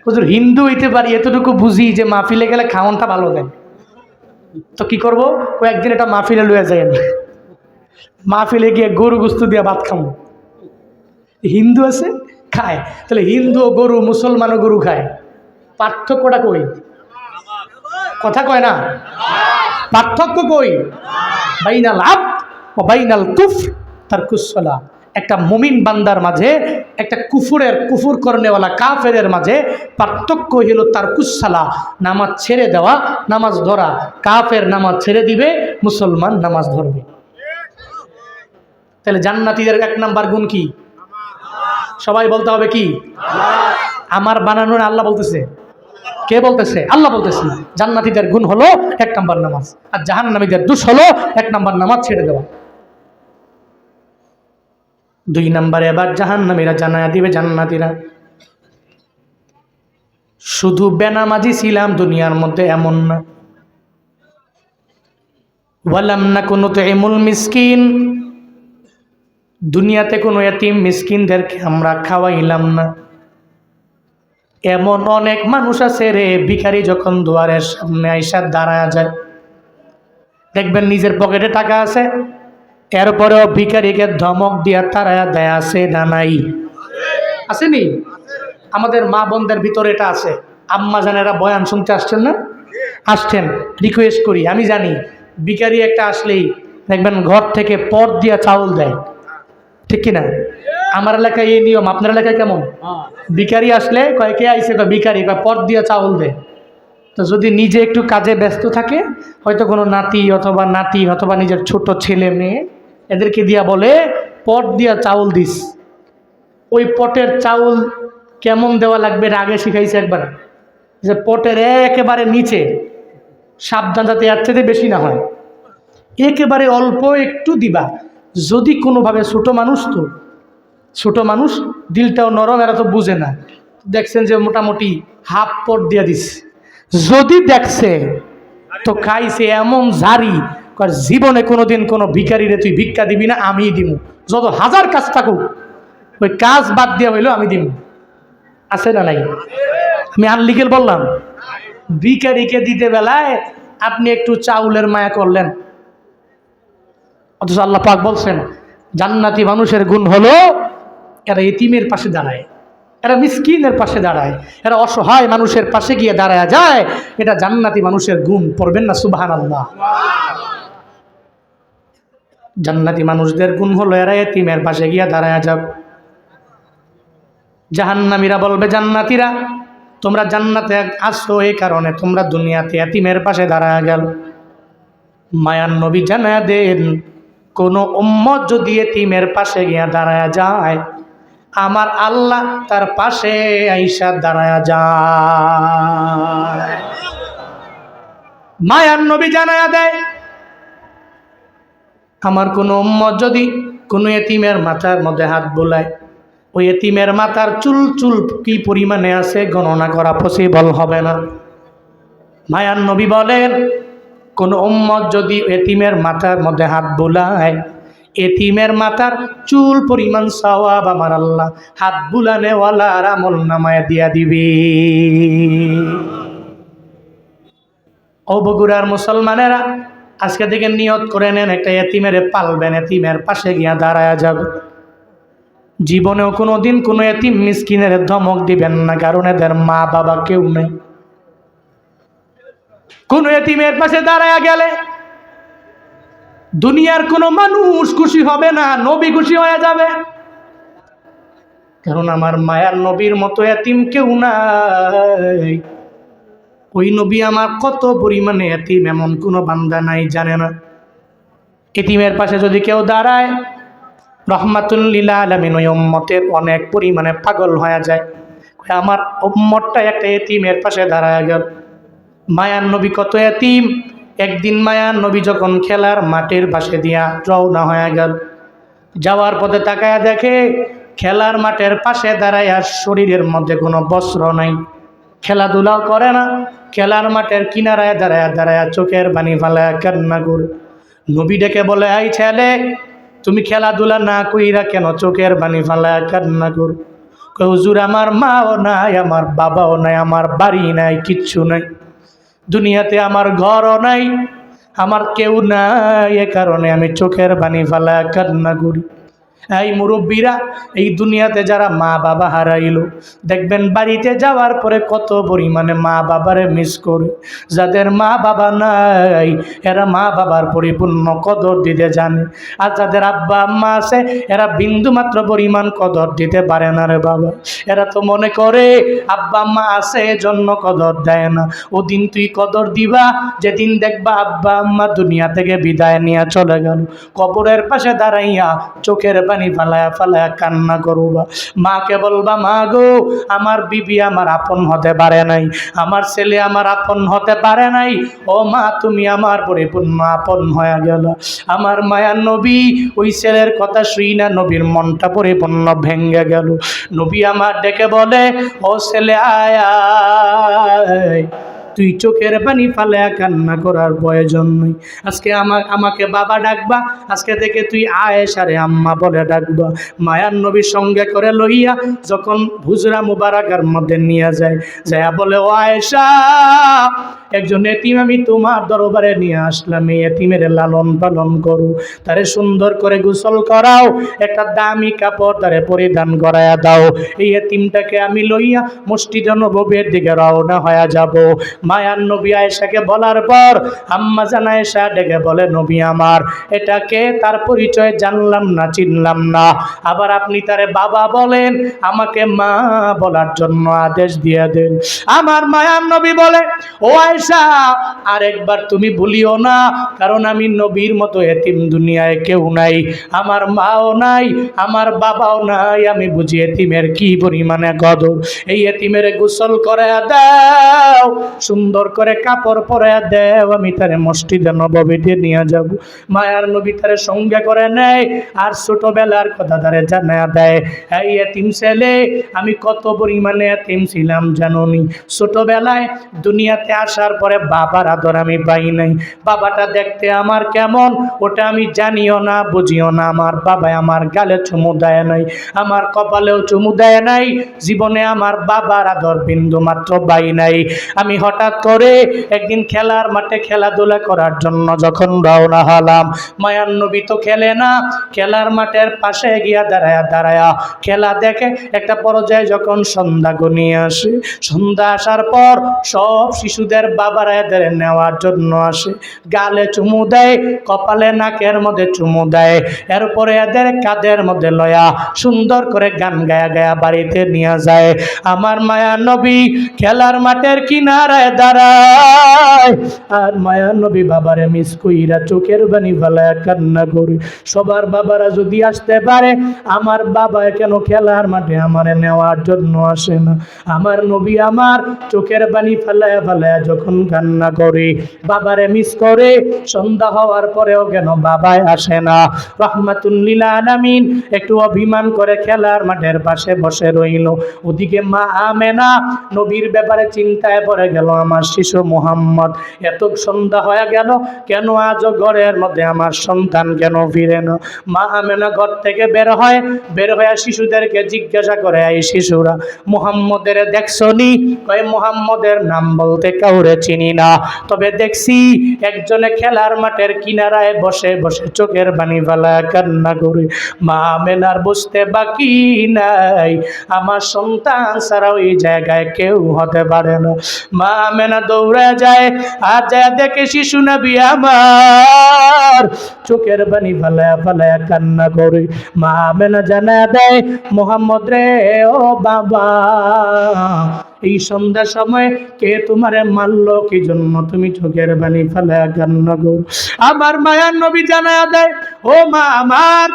হুজুর হিন্দু হইতে পারি, এতটুকু বুঝি যে মাহফিলে গেলে খাওয়ানটা ভালো দেয়। তো কি করবো, কয়েকদিন এটা মাহফিলে লইয়া যায়, মাহফিলে গিয়ে গরু গোস্ত দিয়া ভাত খাবো। হিন্দু আছে খায়, তাহলে হিন্দু গরু, মুসলমানও গরু খায়, পার্থক্যটা কই? কথা কয় না, পার্থক্য কই? বাইনাল আবদ ওয়া বাইনাল কুফর তারকুস সালাহ। একটা মুমিন বান্দার মাঝে, একটা কুফর করনেওয়ালা কাফেরের মাঝে পার্থক্য হলো তারকুস সালাহ, নামাজ ছেড়ে দেওয়া, নামাজ ধরা। কাফের নামাজ ছেড়ে দিবে, মুসলমান নামাজ ধরবে। তাহলে জান্নাতীদের 1 নাম্বার গুণ কি? সবাই বলতে হবে কি? আমার বানানো না, আল্লাহ বলতেছে। কে বলতেছে? আল্লাহ বলতেছে। জান্নাতীদের গুণ হলো 1 নাম্বার নামাজ, আর জাহান্নামীদের দোষ হলো 1 নাম্বার নামাজ ছেড়ে দেওয়া। 2 নাম্বারে এবার জাহান্নামীরা জানায়া দিবে জান্নাতীরা, শুধু বেনামাজি ছিলাম দুনিয়ার মধ্যে এমন না। ওয়ালাম নাকুনু তুইমুল মিসকিন, দুনিয়াতে কোনো এতিম মিসকিনদেরকে আমরা খাওয়াইলাম না। এমন অনেক মানুষ আছে রে, ভিখারি যখন দুয়ারের সামনে আইসা দাঁড়ায় যায়, দেখবেন নিজের পকেটে টাকা আছে, এরপরেও ভিখারিকে ধমক দিয়া তাড়ায়া দেয়। আছে না নাই? আসেনি? আমাদের মা বোনদের ভিতরে এটা আছে। আম্মা জানেরা বয়ান শুনতে আসছেন না? আসছেন, রিকোয়েস্ট করি, আমি জানি ভিখারি একটা আসলেই দেখবেন ঘর থেকে পট দিয়া চাউল দেয়, ঠিক কিনা? আমার এলাকায় এই নিয়ম, আপনার এলাকায় কেমন? ভিখারি আসলে কয় কে আইসে, কয় ভিখারি, কয় পট দিয়া চাউল দেয়। তো যদি নিজে একটু কাজে ব্যস্ত থাকে, হয়তো কোনো নাতি অথবা নিজের ছোট ছেলে মেয়ে, এদেরকে দিয়া বলে পট দিয়া চাউল দিস। ওই পটের চাউল কেমন দেওয়া লাগবে এটা আগে শিখাইছে একবার, যে পটের একেবারে নিচে, সাবধান যাতে এর থেকে বেশি না হয়, একেবারে অল্প একটু দিবা। যদি কোনোভাবে ছোট মানুষ দিলটাও নরম, এরা তো বুঝে না, দেখছেন যে মোটামুটি হাফ পট দিয়া দিস, যদি দেখছে তো খাইছে এমন জারি, জীবনে কোনোদিন কোনো ভিখারিরে তুই ভিক্ষা দিবি না, আমিই দিব, যত হাজার কাজ থাকুক, ওই কাজ বাদ দিয়া হইলো আমি দিব। আছে না নাই? আমি আনলিগেল বললাম? ভিখারিকে দিতে বেলায় আপনি একটু চাউলের মায়া করলেন, অথচ আল্লাহ পাক বলছেন জান্নাতি মানুষের গুণ হলো এরা এতিমের পাশে দাঁড়ায়, এরা মিসকিনের পাশে দাঁড়ায়, এরা অসহায় মানুষের পাশে গিয়ে দাঁড়ায় যায়। এটা জান্নাতি মানুষের গুণ। পড়বেন না সুবহানাল্লাহ? জান্নাতি মানুষদের গুণ হলো এরা এতিমের পাশে গিয়ে দাঁড়ায় যাবে। জাহান্নামীরা বলবে জান্নাতীরা তোমরা জান্নাতে আসো এই কারণে তোমরা দুনিয়াতে এতিমের পাশে দাঁড়ায় গেল। মায়ার নবী জানায়া দেন কোন উম্মত যদি এতিমের পাশে গিয়া দাঁড়ায় যায় আমার আল্লাহ তার পাশে আইসা দাঁড়ায় যায়। মায়ার নবী জানায়া দেয় আমার কোন উম্মত যদি কোনো এতিমের মাথার মধ্যে হাত বোলায় ওই এতিমের মাথার চুল চুল কি পরিমাণে আছে গণনা করা পসিবল হবে না। মায়ার নবী বলেন কোন উম্মত যদি এতিমের মাথার মধ্যে হাত বোলায় এতিমের মাথার চুল পরিমাণ সওয়াব আমার আল্লাহ হাত বুলানেওয়ালার আমল নামায় দিয়া দিবে। ও বগুড়ার মুসলমানেরা আজকে থেকে নিয়ত করে নেন একটা এতিমের পালবেন, এতিমের পাশে গিয়া দাঁড়ায়া যাবে। জীবনেও কোনো দিন কোনো এতিম মিসকিনের ধমক দিবেন না, কারণ এদের মা বাবা কেউ নেই। কোন এতিমের পাশে দাঁড়ায়া গেলে দুনিয়ার কোনো মানুষ খুশি হবে না, নবী খুশি হয়ে যাবে। কারণ আমার মায়ার নবীর মতো এতিম কেউ নাই। ওই নবী আমার কত পরিমাণে এতিম এমন কোনো বান্দা নাই জানে না। এতিমের পাশে যদি কেউ দাঁড়ায় রহমাতুল লিল আলামিন ওই উম্মতের অনেক পরিমাণে পাগল হয়ে যায়। আমার উম্মতটা একটা এতিমের পাশে দাঁড়ায় গেল। মায়ার নবী কত এতিম। একদিন মায়ার নবী যখন খেলার মাঠের পাশে দিয়া রওনা হয়ে গেল, যাওয়ার পথে তাকায়া দেখে খেলার মাঠের পাশে দাঁড়ায় আর শরীরের মধ্যে কোনো বস্ত্র নাই, খেলাধুলাও করে না, খেলার মাঠের কিনারায় দাঁড়ায় দাঁড়ায় চোখের পানি ফালায় কান্না করে। নবী ডেকে বলে এই ছেলে তুমি খেলাধুলা না কইরা কেন চোখের পানি ফালায় কান্না কর? কই হুজুর আমার মাও নাই, আমার বাবাও নাই, আমার বাড়ি নাই, কিচ্ছু নাই, দুনিয়াতে আমার ঘরও নাই, আমার কেউ নাই, এ কারণে আমি চোখের পানি ফালায় কান্না করি। এই মুরব্বীরা এই দুনিয়াতে যারা মা বাবা হারাইলো দেখবেন বাড়িতে যাওয়ার পরে কত পরিমাণে মা বাবারে মিস করে। যাদের মা বাবা নাই এরা মা বাবার পরিপূর্ণ কদর দিতে জানে, আর যাদের আব্বা আম্মা আছে এরা বিন্দু মাত্র পরিমাণ কদর দিতে পারে না রে বাবা। এরা তো মনে করে আব্বা আম্মা আছে এজন্য কদর দেয় না। ওদিন তুই কদর দিবা যেদিন দেখবা আব্বা আম্মা দুনিয়া থেকে বিদায় নিয়ে চলে গেল, কবরের পাশে দাঁড়াইয়া চোখের পানি ফালায়া ফালায়া কান্না করবা। মাকে বলবা মা গো আমার বিবি আমার আপন হতে পারে নাই, আমার ছেলে আমার আপন হতে পারে নাই, ও মা তুমি আমার পরিপূর্ণ আপন হয়ে গেল। আমার মায়ার নবী ওই ছেলের কথা শুই না নবীর মনটা পরিপূর্ণ ভেঙ্গে গেল। নবী আমার ডেকে বলে ও ছেলে আয় আয়, তুই চোখের পানি ফালায়া কান্না করার প্রয়োজন নেই। আজকে আমাকে বাবা ডাকবা, আজকে থেকে তুই আয়েশারে আম্মা বলে ডাকবা। মায়ার নবীর সঙ্গে করে লইয়া যখন হুজরা মুবারাকার মধ্যে নিয়ে যায়, যায়া বলে ও আয়েশা একজন এতিম আমি তোমার দরবারে নিয়ে আসলাম, এই এতিমের লালন পালন করো, তারে সুন্দর করে গোসল করাও, একটা দামি কাপড় তারে পরিধান করায়া দাও। এই এতিমটাকে আমি লইয়া মসজিদে নববীর দিকে রওনা হয়ে যাব। মায়ার নবী আয়েশাকে বলার পর আম্মা জান আয়েশা ডেকে বলে নবী আমার এটাকে তার পরিচয় জানলাম না, চিনলাম না, আবার আপনি তারে বাবা বলেন, আমাকে মা বলার জন্য আদেশ দিয়ে দেন। আমার মায়ার নবী বলে ও আয়েশা আরেকবার তুমি ভুলিও না, কারণ আমি নবীর মতো এতিম দুনিয়ায় কেউ নাই, আমার মাও নাই, আমার বাবাও নাই, আমি বুঝি এতিমের কি পরিমাণে কদর। এই এতিমের গোসল করে দাও, সুন্দর করে কাপড় পরে দেও, আমি তারে মসজিদে নববীতে নিয়ে যাব। মায়ার নবী তারে সঙ্গে করে নেয় আর ছোটবেলার কথা তারে জানায়া দেয়। এই এতিম ছেলে আমি কত পরিমাণে এতিম ছিলাম জানোনি, ছোটবেলায় দুনিয়াতে আসা আসার পরে বাবার আদর আমি পাই নাই। বাবাটা দেখতে আমার কেমন ওটা আমি জানিও না, বুঝিও না। আমার বাবা আমার গালে চুমু দেয় নাই, আমার কপালেও চুমু দেয় নাই, জীবনে আমার বাবার আদর বিন্দু মাত্র পাই নাই। আমি হঠাৎ করে একদিন খেলার মাঠে খেলাধুলা করার জন্য যখন রওনা হলাম, মায়ার নবী তো খেলে না, খেলার মাঠের পাশে গিয়া দাঁড়ায়া দাঁড়ায়া খেলা দেখে। একটা পর্যায়ে যখন সন্ধ্যা ঘনিয়ে আসে, সন্ধ্যা আসার পর সব শিশুদের বাবারা এদের নেওয়ার জন্য আসে, গালে চুমু দেয়, কপালে নাকের মধ্যে চুমু দেয়, এরপরে এদের কাঁধের মধ্যে লয়া সুন্দর করে গান গায়া গায়া বাড়িতে নিয়ে যায়। আমার মায়া নবী খেলার মাঠের কিনারায় দাঁড়ায়, আর মায়া নবী বাবারে মিস কইরা চোখের বানি ফেলায় কান্না করে। সবার বাবারা যদি আসতে পারে, আমার বাবা কেন খেলার মাঠে আমারে নেওয়ার জন্য আসে না? আমার নবী আমার চোখের বানি ফেলায় ফেলায় যখন কান্না করে, বাবারে মিস করে, সন্ধ্যা হওয়ার পরেও কেন বাবায় আসে না? রহমাতুল লিল আলামিন একটু অভিমান করে খেলার মাঠের পাশে বসে রইল। ওদিকে মা আমেনা নবীর ব্যাপারে চিন্তায় পড়ে গেল, আমার শিশু মুহাম্মদ, এত সন্ধ্যা হয়ে গেল, কেন আজও ঘরের মধ্যে আমার সন্তান কেন ফিরে না? মা আমেনা ঘর থেকে বের হয়ে শিশুদেরকে জিজ্ঞাসা করে, এই শিশুরা মুহাম্মদের দেখছনি? কয় মুহাম্মদের নাম বলতে কাউরে চিনি না, তবে দেখছি একজনে খেলার মাঠের কিনারায় বসে বসে চোখের বানি ফেলায় কান্না করে। মা আমেনার বুঝতে বাকি নাই, আমার সন্তান ছাড়া ওই জায়গায় কেউ হতে পারে না। মা আমেনা দৌড়ে যায়, আর যায় দেখে শিশু নবী আমার চোখের বানি ফেলায় ফেলায় কান্না করে। মা আমেনা জানা দেয়, মুহাম্মদ রে, ও বাবা, এই সন্ধ্যার সময় কে তোমারে মারলো, কি জন্য তুমি চোখের বানি ফেলায় কান্না করো? আমার মায়ার নবী জানা দেয়, ও মা আমার,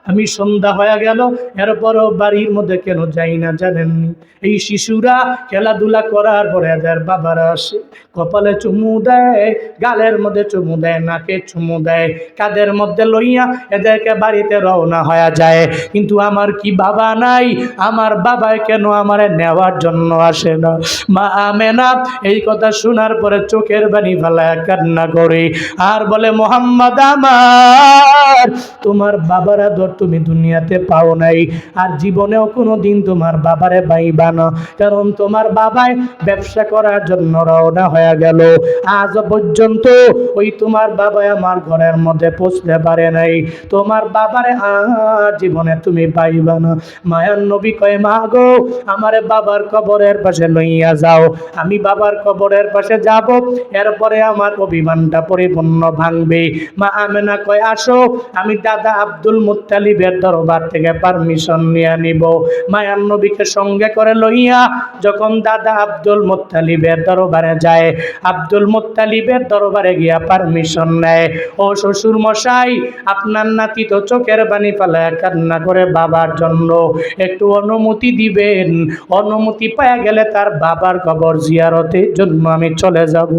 আমি সন্ধ্যা হয়ে গেল, এরপরও বাড়ির মধ্যে কেন যাই না জানেননি? এই শিশুরা খেলাধুলা করার পরে এদের বাবারা আসে, কপালে চুমু দেয়, গালের মধ্যে চুমু দেয়, নাকে চুমু দেয়, কাঁধের মধ্যে লইয়া এদেরকে বাড়িতে রওনা হয়ে যায়। কিন্তু আমার কি বাবা নাই? আমার বাবাই কেন আমারে নেওয়ার জন্য আসে না? মা আমেনা এই কথা শোনার পরে চোখের বানি ফেলায় কান্না করে, আর বলে, মুহাম্মদ আমার, তোমার বাবার আদর তুমি দুনিয়াতে পাও নাই, আর জীবনেও কোনো দিন তোমার বাবারে পাইবা না, কারণ তোমার বাবাই ব্যবসা করার জন্য রওনা হয়ে গেল। আজ পর্যন্ত ওই তোমার বাবা আমার ঘরের মধ্যে পৌঁছতে পারে নাই, তোমার বাবারে আর জীবনে তুমি পাইবা না। মায়ার নবী কয়, মা গো, আমারে বাবার কবরের পাশে লইয়া যাও, আমি বাবার কবরের পাশে যাব, এরপরে আমার অভিমানটা পরিপূর্ণ ভাঙবে। মা আমেনা কয়, আসো, আমি দাদা আব্দুল মুত্তালিবের দরবার থেকে পারমিশন নিয়ে নিব। মায়ার নবীকে সঙ্গে করে লইয়া যখন দাদা আব্দুল মুত্তালিবের দরবারে যায়, আব্দুল মুত্তালিবের দরবারে গিয়া পারমিশন নেয়, ও শ্বশুর মশাই, আপনার নাতি তো চোখের বানি ফেলায় কান্না করে বাবার জন্য, একটু অনুমতি দিবেন? অনুমতি পাওয়া গেলে তার বাবার কবর জিয়ারতের জন্য আমি চলে যাব।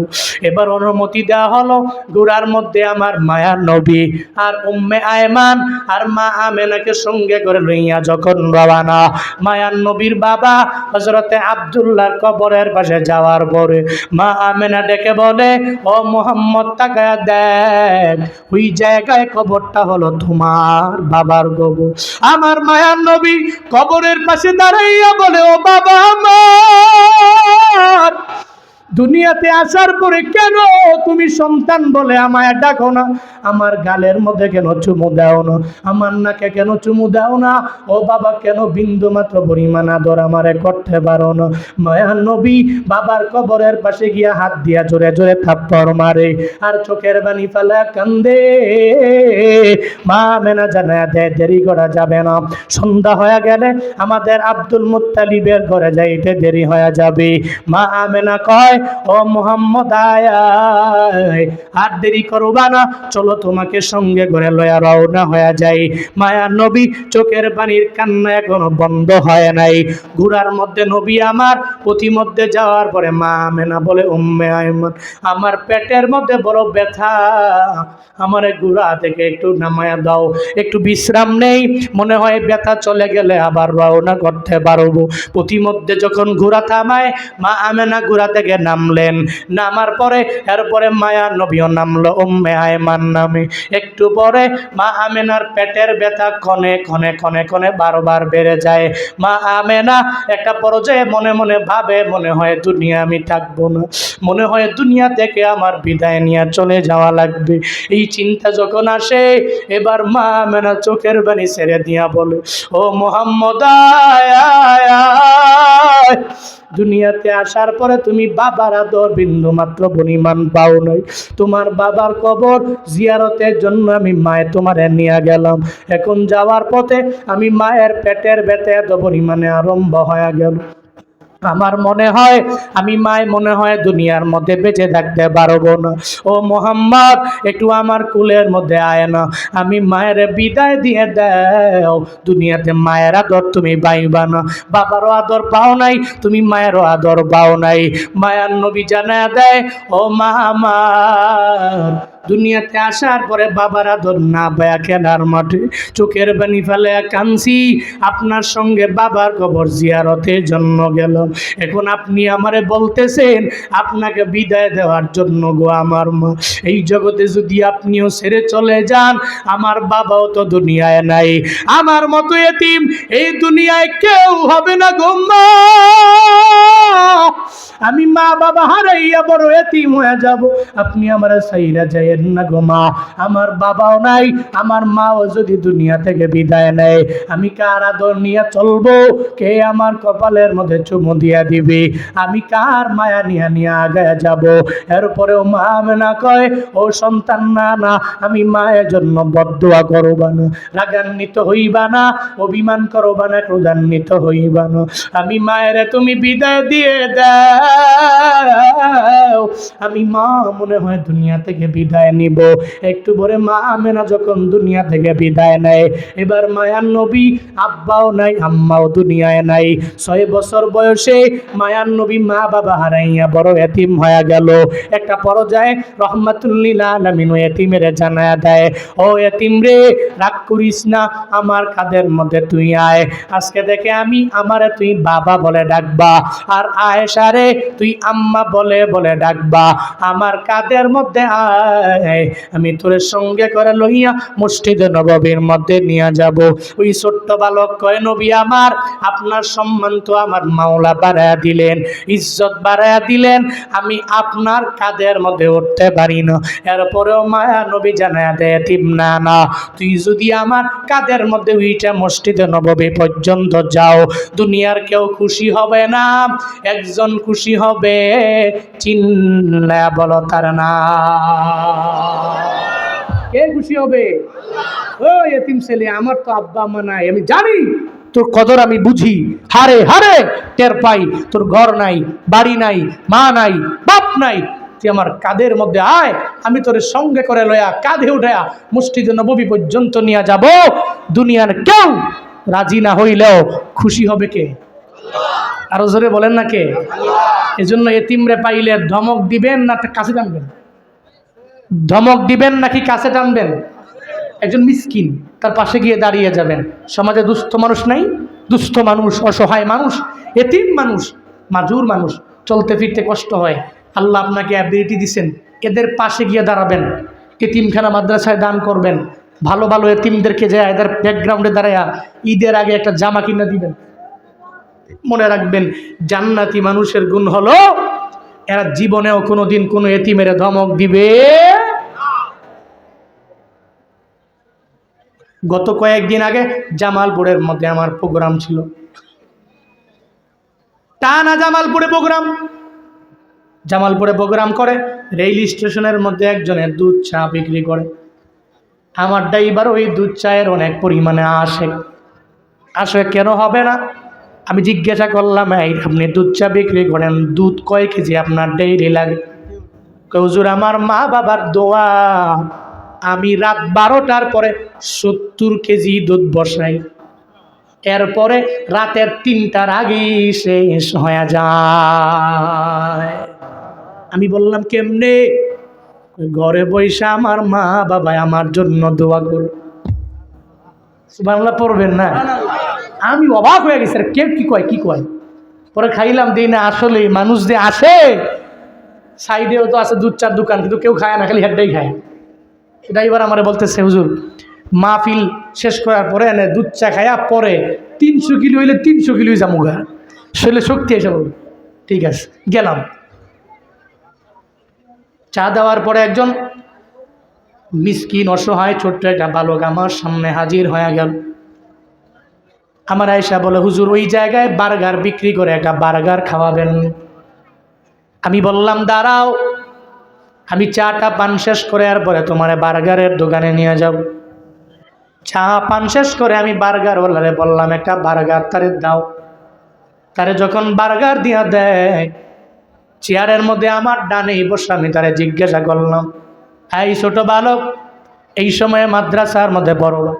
এবার অনুমতি দেওয়া হলো। গোড়ার মধ্যে আমার মায়ার নবী আর উম্মে আয়মান আর মা আমেনাকে সঙ্গে করে লইয়া যখন রওনা, মায়ার নবীর বাবা হযরতে আব্দুল্লাহর কবরের পাশে যাওয়ার পরে মা আমেনা ডেকে বলে, ও মুহাম্মদ, তাকায়া দেখ, ওই জায়গায় কবরটা হলো তোমার বাবার কবর। আমার মায়ার নবী কবরের পাশে দাঁড়াইয়া বলে, ও বাবা আমার, দুনিয়াতে আসার পরে কেন তুমি সন্তান বলে আমায় ডাকো না? আমার গালের মধ্যে কেন চুমু দাও না? আমার নাকে কেন চুমু দাও না? ও বাবা, কেন বিন্দু মাত্র পরিমাণ আদর আমারে করতে পারো না? মায়ার নবী বাবার কবরের পাশে গিয়া হাত দিয়া জোরে জোরে থাপ্পড় মারে, আর চোখের বানি ফেলা কান্দে। মা আমেনা জানায়া দেয়, দেরি করা যাবে না, সন্ধ্যা হয়ে গেলে আমাদের আব্দুল মুত্তালিবের ঘরে যাইতে দেরি হয়ে যাবে। মা আমেনা কয়, ও মুহাম্মদ, আয়, আর দেরি করবা না, চলো তোমাকে সঙ্গে করে লয়া রওনা হয়ে যাই। মায়ার নবী চোখের পানির কান্না এখনো বন্ধ হয় নাই। ঘোড়ার মধ্যে নবী আমার প্রতিমধ্যে যাওয়ার পরে মা আমেনা বলে, উম্মে আয়মান, আমার পেটের মধ্যে বড় ব্যথা, আমারে ঘোড়া থেকে একটু নামায়া দাও, একটু বিশ্রাম নেই, মনে হয় ব্যথা চলে গেলে আবার রওনা করতে পারবো। প্রতিমধ্যে যখন ঘোড়া থামায়, মা আমেনা ঘোড়া থেকে নামলেন। নামার পরে এরপরে মায়া নবীও নামলো উম্মে আয়মান নামে। একটু পরে মা আমেনার পেটের ব্যথা ক্ষণে ক্ষণে ক্ষণে ক্ষণে বারবার বেড়ে যায়। মা আমেনা একটা পর্যায়ে মনে মনে ভাবে, মনে হয় দুনিয়া আমি থাকবো না, মনে হয় দুনিয়া থেকে আমার বিদায় নিয়ে চলে যাওয়া লাগবে। এই চিন্তা যখন আসে, এবার মা আমেনা চোখের পানি ছেড়ে দিয়া বলে, ও মুহাম্মদ, দুনিয়াতে আসার পরে তুমি বাবার আদর বিন্দু মাত্র পরিমাণ পাও নাই। তোমার বাবার কবর জিয়ারতের জন্য আমি মায়ে তোমারে নিয়ে গেলাম। এখন যাওয়ার পথে আমি মায়ের পেটের ব্যথা এত পরিমাণে আরম্ভ হয়ে গেল, আমার মনে হয় আমি মায় মনে হয় দুনিয়ার মধ্যে বেঁচে থাকতে পারবো না। ও মোহাম্মদ, একটু আমার কুলের মধ্যে আয় না, আমি মায়ের বিদায় দিয়ে দাও। দুনিয়াতে মায়ের আদর তুমি পাইবা না, বাবারও আদর পাও নাই, তুমি মায়েরও আদর পাও নাই। মায়ার নবী জানায়া দেয়, ও মা আমার, দুনিয়াতে আসার পরে বাবার আদর না পায়া খেলার মাঠে চোখের পানি ফেলে কাঁদছি, আপনার সঙ্গে বাবার কবর জিয়ারতের জন্য গেলাম। এখন আপনি আমারে বলতেছেন আপনাকে বিদায় দেওয়ার জন্য। গো আমার মা, এই জগতে যদি আপনিও ছেড়ে চলে যান, আমার বাবাও তো দুনিয়ায় নাই, আমার মতো এতিম এই দুনিয়ায় কেউ হবে না গো মা। আমি মা বাবা হারাইয়া বড় এতিম হয়ে যাব, আপনি আমার সাইরা যায়েন না গো মা। আমার বাবাও নাই, আমার মাও যদি দুনিয়া থেকে বিদায় নেয়, আমি কার আদর নিয়ে চলবো? কে আমার কপালের মধ্যে চুমু দিয়া দিবে? আমি কার মায়া নিয়ে নিয়ে আগে যাব? এরপরেও মা আমেনা কয়, ও সন্তান, না না, আমি মায়ের জন্য বদদোয়া করবা না, রাগান্বিত হইবা না, অভিমান করবা না, ক্রোধান্বিত হইবা না। আমি মায়ের তুমি বিদায় দিয়ে দাও। আমি মা মনে হয় দুনিয়া থেকে বিদায় নিব। একটু পরে মা আমেনা যখন দুনিয়া থেকে বিদায় নেয়, এবার মায়ার নবী আব্বাও নাই, আম্মাও দুনিয়ায় নাই। 6 বছর বয়সে মায়ার নবী মা বাবা হারাইয়া বড় এতিম হয়ে গেল। একটা পর্যায়ে রহমাতুল লিল আলামিন এতিমের জানায়া দেয়, ও এতিম রে, রাগ করিস না, আমার কাঁধের মধ্যে তুই আয়। আজকে থেকে আমি আমারে তুই বাবা বলে ডাকবা, আর আয়েশা রে তুই আম্মা বলে বলে ডাকবা। আমার কাঁধের মধ্যে আয়, আমি তোর সঙ্গে করে লইয়া মসজিদে নববীর মধ্যে নিয়ে যাব। ওই ছোট্ট বালক কয়, নবী আমার, আপনার সম্মান তো আমার মাওলা বাড়ায়া দিলেন, ইজ্জত বাড়ায়া দিলেন, আমি আপনার কাঁধের মধ্যে উঠতে পারি না। এরপরেও মায়া নবী জানায়া দেয়, না না, তুই যদি আমার কাঁধের মধ্যে উইটা মসজিদে নববী পর্যন্ত যাও, দুনিয়ার কেউ খুশি হবে না, একজন খুশি হবে, চিল্লা বলো তার না। কে খুশি হবে? ও এতিম ছেলে, আমার তো আব্বা আম্মা নাই, আমি জানি তোর কদর, আমি বুঝি, হারে হারে টের পাই, তোর ঘর নাই, বাড়ি নাই, মা নাই, বাপ নাই, তুই আমার কাঁধের মধ্যে আয়, আমি তোর সঙ্গে করে লয়া কাঁধে উঠায়া মসজিদে নববী পর্যন্ত নিয়ে যাব। দুনিয়ার কেউ রাজি না হইলেও খুশি হবে কে? আরো জোরে বলেন না কে? এজন্য এতিমরে পাইলে ধমক দিবেন না কাছে টানবেন? ধমক দিবেন নাকি কাছে টানবেন? একজন মিসকিন, তার পাশে গিয়ে দাঁড়িয়ে যাবেন। সমাজে দুস্থ মানুষ নাই? দুস্থ মানুষ, অসহায় মানুষ, এতিম মানুষ, মাজুর মানুষ, চলতে ফিরতে কষ্ট হয়, আল্লাহ আপনাকে অ্যাবিলিটি দিছেন, এদের পাশে গিয়ে দাঁড়াবেন, এতিমখানা মাদ্রাসায় দান করবেন, ভালো ভালো এতিমদেরকে যায় এদের ব্যাকগ্রাউন্ডে দাঁড়ায়া ঈদের আগে একটা জামা কিনে দিবেন। মনে রাখবেন, জান্নাতি মানুষের গুণ হলো এরা জীবনেও কোনোদিন কোনো এতিমের ধমক দিবে। গত কয়েকদিন আগে জামালপুরের মধ্যে আমার প্রোগ্রাম ছিল, টানা জামালপুরে প্রোগ্রাম করে, রেল স্টেশনের মধ্যে একজনের দুধ চা বিক্রি করে। আমার ড্রাইভার ওই দুধ চায়ের অনেক পরিমাণে আসে কেন হবে না? আমি জিজ্ঞাসা করলাম, এই আপনি দুধ চা বিক্রি করেন, দুধ কয় কেজি আপনার ডেইলি লাগে? হুজুর, আমার মা বাবার দোয়া, আমি রাত 12টার পরে 70 কেজি দুধ বসাই, এরপরে রাতের 3টার আগেই শেষ হয়ে যায়। আমি বললাম কেমনে? ঘরে বৈশা আমার মা বাবা আমার জন্য দোয়া করে। সুবহানাল্লাহ পড়বেন না? আমি অবাক হয়ে গেছি, কে কি কয়। পরে খাইলাম, দিই না, আসলে মানুষ যে আসে সাইডেও তো আছে 2-4 দোকান, কিন্তু কেউ খায় না, খালি হেডটাই খায়। এটা এবার আমার বলতেছে, হুজুর মাহফিল শেষ করার পরে এনে দুধ চা খায়া পরে 300 কিলো হইলে 300 কিলোই জামুগা, শরীরে শক্তি এসে বলবে। ঠিক আছে, গেলাম। চা দেওয়ার পরে একজন মিসকিন অসহায় ছোট্ট একটা বালক আমার সামনে হাজির হয়ে গেল। আমার আয়েশা বলে, হুজুর ওই জায়গায় বার্গার বিক্রি করে, একটা বার্গার খাওয়াবেন? আমি বললাম, দাঁড়াও, আমি চাটা পান শেষ করে আর পরে তোমার বার্গারের দোকানে নিয়ে যাব। চা পান শেষ করে আমি বার্গার ওয়ালারে বললাম, একটা বার্গার তারে দাও। তারে যখন বার্গার দিয়া দেয়, চেয়ারের মধ্যে আমার ডানেই বসে আমি তারে জিজ্ঞাসা করলাম, এই ছোট বালক, এই সময়ে মাদ্রাসার মধ্যে পড়বা,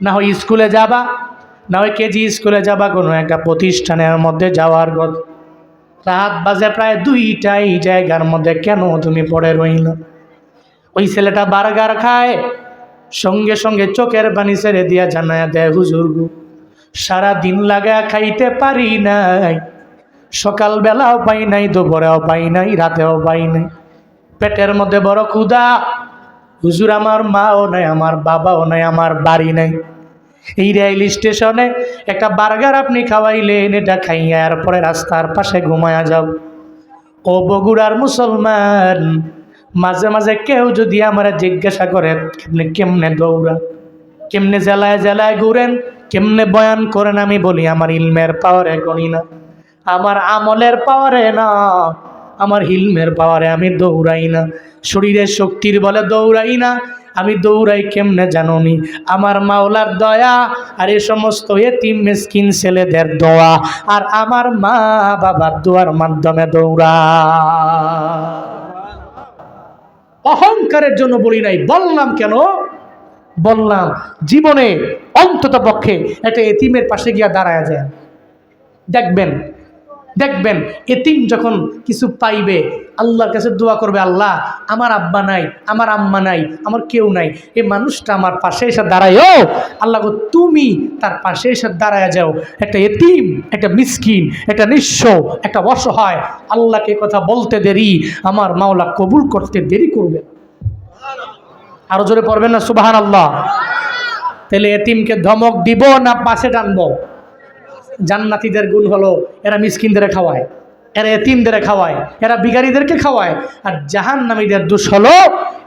না হয় স্কুলে যাবা, না হয় কেজি স্কুলে যাবা, কোনো একটা প্রতিষ্ঠানের মধ্যে যাওয়ার কথা। রাত বাজে প্রায় 2টা, এই জায়গার মধ্যে কেন তুমি পড়ে রইল? ওই ছেলেটা বার্গার খায়, সঙ্গে সঙ্গে চোখের পানি ছেড়ে দিয়া জানায় দেয়, হুজুর গো, সারা দিন লাগা খাইতে পারি নাই, সকালবেলাও পাই নাই, দুপুরেও পাই নাই, রাতেও পাই নাই, পেটের মধ্যে বড় ক্ষুধা। হুজুর আমার মাও নাই, আমার বাবাও নাই, আমার বাড়ি নাই, এই রেল স্টেশনে একটা বার্গার আপনি খাওয়াইলেন, এটা খাইয়া আর পরে রাস্তার পাশে ঘুমায়া যাও। ও বগুড়ার মুসলমান, মাঝে মাঝে কেউ যদি আমার জিজ্ঞাসা করে আপনি কেমনে দৌড়ান, কেমনে জেলায় জেলায় ঘুরেন, কেমনে বয়ান করেন, আমি বলি আমার ইলমের পাওয়ারে গণি না, আমার আমলের পাওয়ারে না, আমার হিলমের পাওয়ারে আমি দৌড়াই না, শরীরের শক্তির বলে দৌড়াই না। আমি দৌড়াই কেমনে জানোনি? আমার মাওলার দয়া আর এই সমস্ত এতিম মিসকিন ছেলেদের দোয়া আর আমার মা বাবার দোয়ার মাধ্যমে দৌড়া। অহংকারের জন্য বলি নাই, বললাম কেন? বললাম জীবনে অন্তত পক্ষে একটা এতিমের পাশে গিয়া দাঁড়ায় যায়, দেখবেন দেখবেন এতিম যখন কিছু পাইবে আল্লাহর কাছে দোয়া করবে, আল্লাহ আমার আব্বা নাই, আমার আম্মা নাই, আমার কেউ নাই, এই মানুষটা আমার পাশে এসে দাঁড়ায়, ও আল্লাহ গো তুমি তার পাশে এসে দাঁড়ায় যাও। একটা এতিম, একটা মিসকিন, একটা নিঃস্ব, একটা অসহায় আল্লাহকে কথা বলতে দেরি, আমার মাওলা কবুল করতে দেরি করবে। আরো জোরে পড়বেন না সুবহানাল্লাহ? তাহলে এতিমকে ধমক দিব না পাশে টানবো? জান্নাতীদের গুণ হলো এরা মিসকিনদের খাওয়ায়, এরা এতিমদের খাওয়ায়, এরা ভিখারীদেরকে খাওয়ায়। আর জাহান্নামীদের দোষ হলো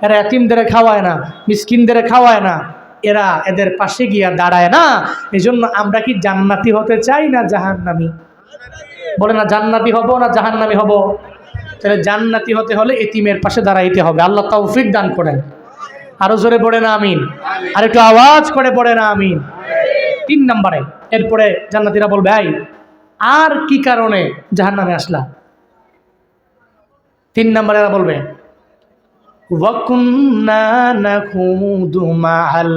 এরা এতিমদের খাওয়ায় না, মিসকিনদের খাওয়ায় না, এরা এদের পাশে গিয়া দাঁড়ায় না। এই জন্য আমরা কি জান্নাতি হতে চাই না জাহান্নামী? বলে না, জান্নাতি হব না জাহান্নামী হব? তাহলে জান্নাতি হতে হলে এতিমের পাশে দাঁড়াইতে হবে। আল্লাহ তৌফিক দান করেন। আরো জোরে পড়ে না আমিন? আর একটু আওয়াজ করে পড়ে না আমিন? 3 নম্বরে এরপরে জান্নাতীরা বলবে, ভাই আর কি কারণে জাহান্নামে আসলা? 3 নম্বরে এরা বলবে, ওয়াকুন্না নাখুদু মাআল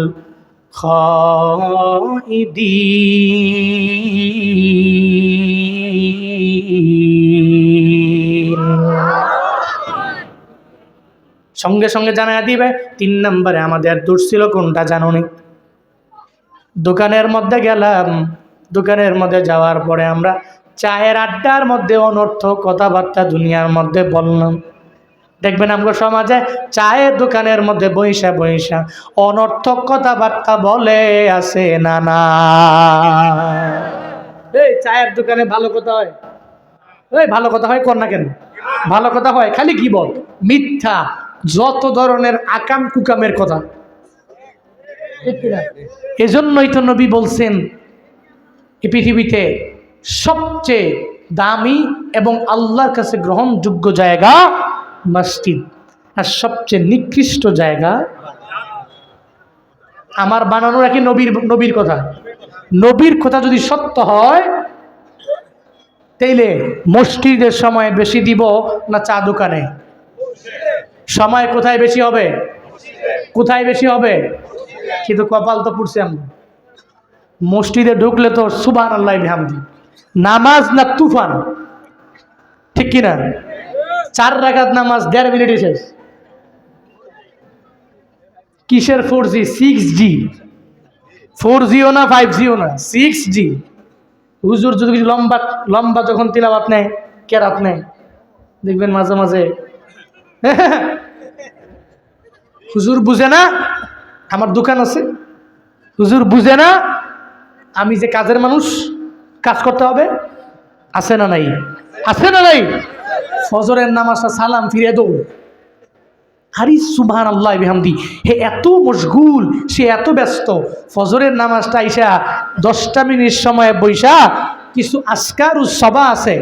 খাইদিন। সঙ্গে সঙ্গে জানায় দিবে 3 নম্বরে আমাদের দোষ ছিল কোনটা জানোনি? দোকানের মধ্যে গেলাম, দোকানের মধ্যে যাওয়ার পরে আমরা চায়ের আড্ডার মধ্যে অনর্থক কথাবার্তা দুনিয়ার মধ্যে বললাম। দেখবেন আমরা সমাজে চায়ের দোকানের মধ্যে বইসা বইসা অনর্থক কথাবার্তা বলে আছে না না? এই চায়ের দোকানে ভালো কথা হয়? এই ভালো কথা হয় কর না কেন? ভালো কথা হয়, খালি কি বল, মিথ্যা, যত ধরনের আকাম কুকামের কথা। এজন্যই তো নবী বলছেন এই পৃথিবীতে সবচেয়ে দামি এবং আল্লাহর কাছে গ্রহণযোগ্য জায়গা মসজিদ, আর সবচেয়ে নিকৃষ্ট জায়গা আমার বানানো নাকি নবীর কথা? নবীর কথা যদি সত্য হয় তাইলে মসজিদের সময় বেশি দিব না চা দোকানে? সময় কোথায় বেশি হবে? কোথায় বেশি হবে? কিন্তু কপাল তো পুড়ছে আমরা, মসজিদে ঢুকলে তো সুবহানাল্লাহি বিহামদি, নামাজ না তুফান, ঠিক কিনা? 4 রাকাত নামাজ 1.5 মিনিটে শেষ। কিসের 4G? 6G। 4Gও না 5Gও না, 6G। হুজুর যদি কিছু লম্বা লম্বা যখন তিলাওয়াত নেয়, কেরাত নেয়, দেখবেন মাঝে মাঝে হুজুর বুঝে না আমার দোকান আছে, হুজুর বুঝে না আমি যে কাজের মানুষ, কাজ করতে হবে, আছে না নাই? আছে না নাই? ফজরের নামাজটা সালাম ফিরে দৌড়। আরে সুবহানাল্লাহ বিহামদি, হে এত মশগুল, সে এত ব্যস্ত, ফজরের নামাজটা আইসা 10টা মিনিট সময় বইসা কিছু আসকারুস সবা আছে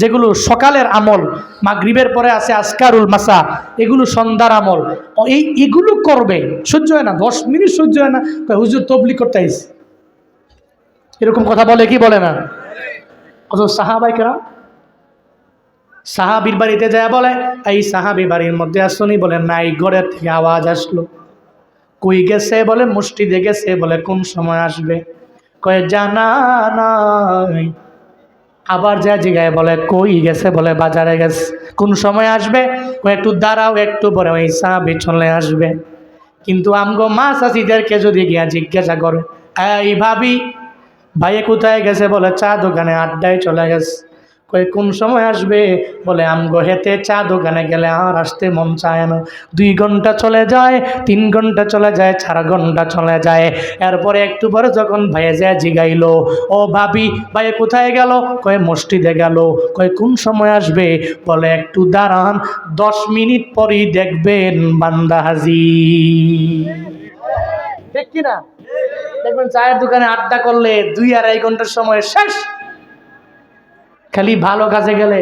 যেগুলো সকালের আমল, মাগরিবের পরে আছে আসকারুল মাসা, এগুলো সন্ধ্যার আমল, এগুলো করবে। সহ্য হয় না, 10 মিনিট সহ্য হয় না, হুজুর তবলিগ করতে আইছে, এরকম কথা বলে কি বলে না? অথচ সাহাবায়ে কেরাম সাহাবীর বাড়িতে যায় বলে, এই সাহাবী বাড়ির মধ্যে আসনি, বলে নাই, ঘরের থেকে আওয়াজ আসলো। কই গেছে? বলে মসজিদে গেছে। বলে কোন সময় আসবে? কয়ে জানা নাই। আবার যা জিগায়, বলে কই গেছে? বলে বাজারে গেছে। কোন সময় আসবে? কয়ে একটু দাঁড়াও, একটু পরে ওই সাহাবী চলে আসবে। কিন্তু আমগো মা চাচিদেরকে যদি গিয়া জিজ্ঞাসা করে, এই ভাবি ভাইয়ে কোথায় গেছে? বলে চা দোকানে আড্ডায় চলে গেছে। কই কোন সময় আসবে? বলে আমগো হেতে চা দোকানে গেলে আর আসতে মন চায় না, 2 ঘন্টা চলে যায়, 3 ঘন্টা চলে যায়, 4 ঘন্টা চলে যায়। এরপরে একটু পরে যখন ভাইয়ে যায় জিগাইলো, ও ভাবি ভাইয়ে কোথায় গেল? কয়ে মসজিদে গেল। কয়ে কোন সময় আসবে? বলে একটু দাঁড়ান, 10 মিনিট পরই দেখবেন বান্দা হাজির। ঠিক কিনা? দেখবেন চায়ের দোকানে আড্ডা করলে 2-2.5 ঘন্টার সময় শেষ। খালি ভালো কাজে গেলে,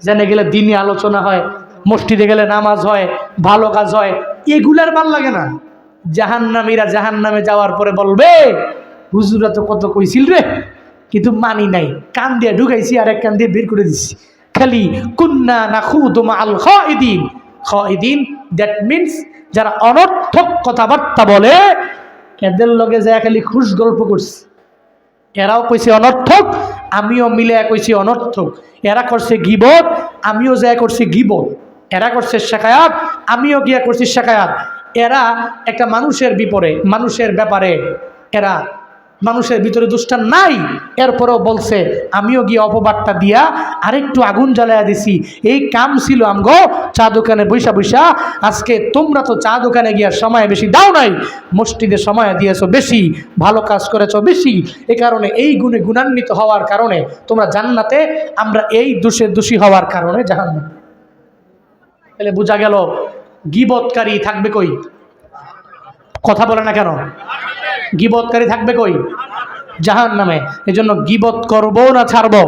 জেনে গেলে দিনই আলোচনা হয়, মসজিদে গেলে নামাজ হয়, ভালো কাজ হয়, এগুলার ভাল লাগে না। জাহান্নামীরা জাহান্নামে যাওয়ার পরে বলবে, হুজুরা তো কত কইছিল রে, কিন্তু মানি নাই, কান দিয়ে ঢুকাইছি আর এক কান দিয়ে বের করে দিছি। খালি কুন্না নাখুদু মাআল খাইদিন। খাইদিন দ্যাট মিন্স যারা অনর্থক কথাবার্তা বলে, এদের লগে যায় খালি খুশ গল্প করছে। এরাও কইছে অনর্থক, আমিও মিলে কইছি অনর্থক। এরা করছে গীবত, আমিও যা করছি গীবত। এরা করছে শাকায়াত, আমিও গিয়া করছি শাকায়াত। এরা একটা মানুষের ব্যাপারে এরা মানুষের ভিতরে দুষ্টান নাই, এরপরেও বলছে আমিও গিয়ে অপবাদটা দিয়া আরেকটু আগুন জ্বালাইয়া দিছি। এই কাম ছিল আমগো চা দোকানে বৈশা বৈশা। আজকে তোমরা তো চা দোকানে গিয়া সময় বেশি দাও নাই, মসজিদে সময় দিয়েছো বেশি, ভালো কাজ করেছো বেশি, এ কারণে এই গুণে গুণান্বিত হওয়ার কারণে তোমরা জান্নাতে, আমরা এই দোষী হওয়ার কারণে জাহান্নামে। তাহলে বোঝা গেল গীবতকারী থাকবে কই? কথা বলে না কেন? গীবতকারী থাকবে কই? জাহান্নামে। এজন্য গীবত করবো না ছাড়বো?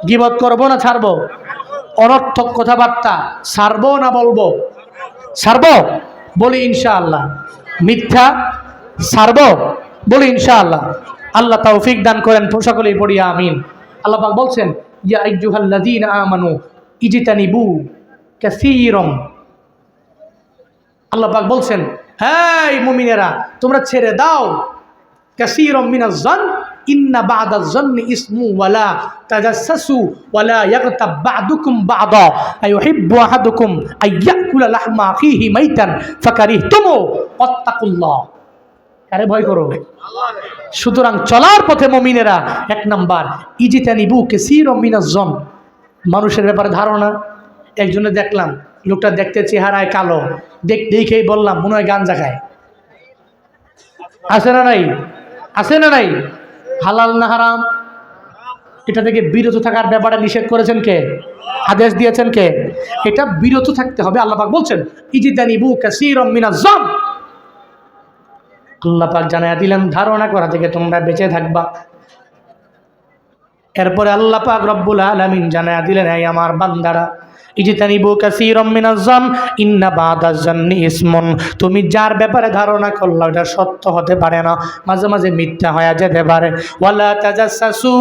গীবত করবো না ছাড়বো? অনর্থক কথাবার্তা ছাড়বো না বলবো? ছাড়বো, বলি ইনশাআল্লাহ। মিথ্যা ছাড়বো, বলি ইনশাআল্লাহ। আল্লাহ তৌফিক দান করেন, সকলেই পড়ি আমিন। আল্লাহ পাক বলছেন, ইয়া আইয়ুহাল্লাযীনা আমানু ইজতানিবু কাসীরাম। আল্লাহ পাক বলছেন, হ্যাঁ মুমিনেরা তোমরা ছেড়ে দাও, কাসীরাম মিনাজ জান ইন্না বা'দাজ জান্নি ইসমু ওয়ালা তাজাসসু ওয়ালা ইয়াগতাব বা'দুকুম বা'দা আইয়ুহিব্বু আহাদুকুম আইয়াকুলা লাহমা আখিহি মাইতান ফাকারিহতুমু ওয়াত্তাকুল্লাহ। কারে ভয় করো? সুতরাং চলার পথে মুমিনেরা 1 নাম্বার ইজতানিবু কাসীরাম মিনাজ জান, মানুষের ব্যাপারে ধারণা। একজনে দেখলাম, লোকটা দেখতে চেহারায় কালো, দেখেই বললাম মনে হয় গাঞ্জা খায়। আছে না নাই? আছে না নাই? হালাল না হারাম? এটা থেকে বিরত থাকার ব্যাপারে নিষেধ করেছেন কে? আদেশ দিয়েছেন কে? এটা বিরত থাকতে হবে। আল্লাহ পাক বলছেন ইজতানিবু কাসীরাম মিনাজ জান। আল্লাহ পাক জানায়া দিলেন ধারণা করা থেকে তোমরা বেঁচে থাকবা। এরপরে আল্লাহ পাক রব্বুল আলামিন জানায়া দিলেন, এই আমার বান্দারা, ইজতানিবু কাসীরাম মিনাজ জান ইন্না বা'দাজ জান্নি ইসমুন। তুমি যার ব্যাপারে ধারণা করলে এটা সত্য হতে পারে না, মাঝে মাঝে মিথ্যা হয়ে যেতে পারে। ওয়ালা তাজাসসু,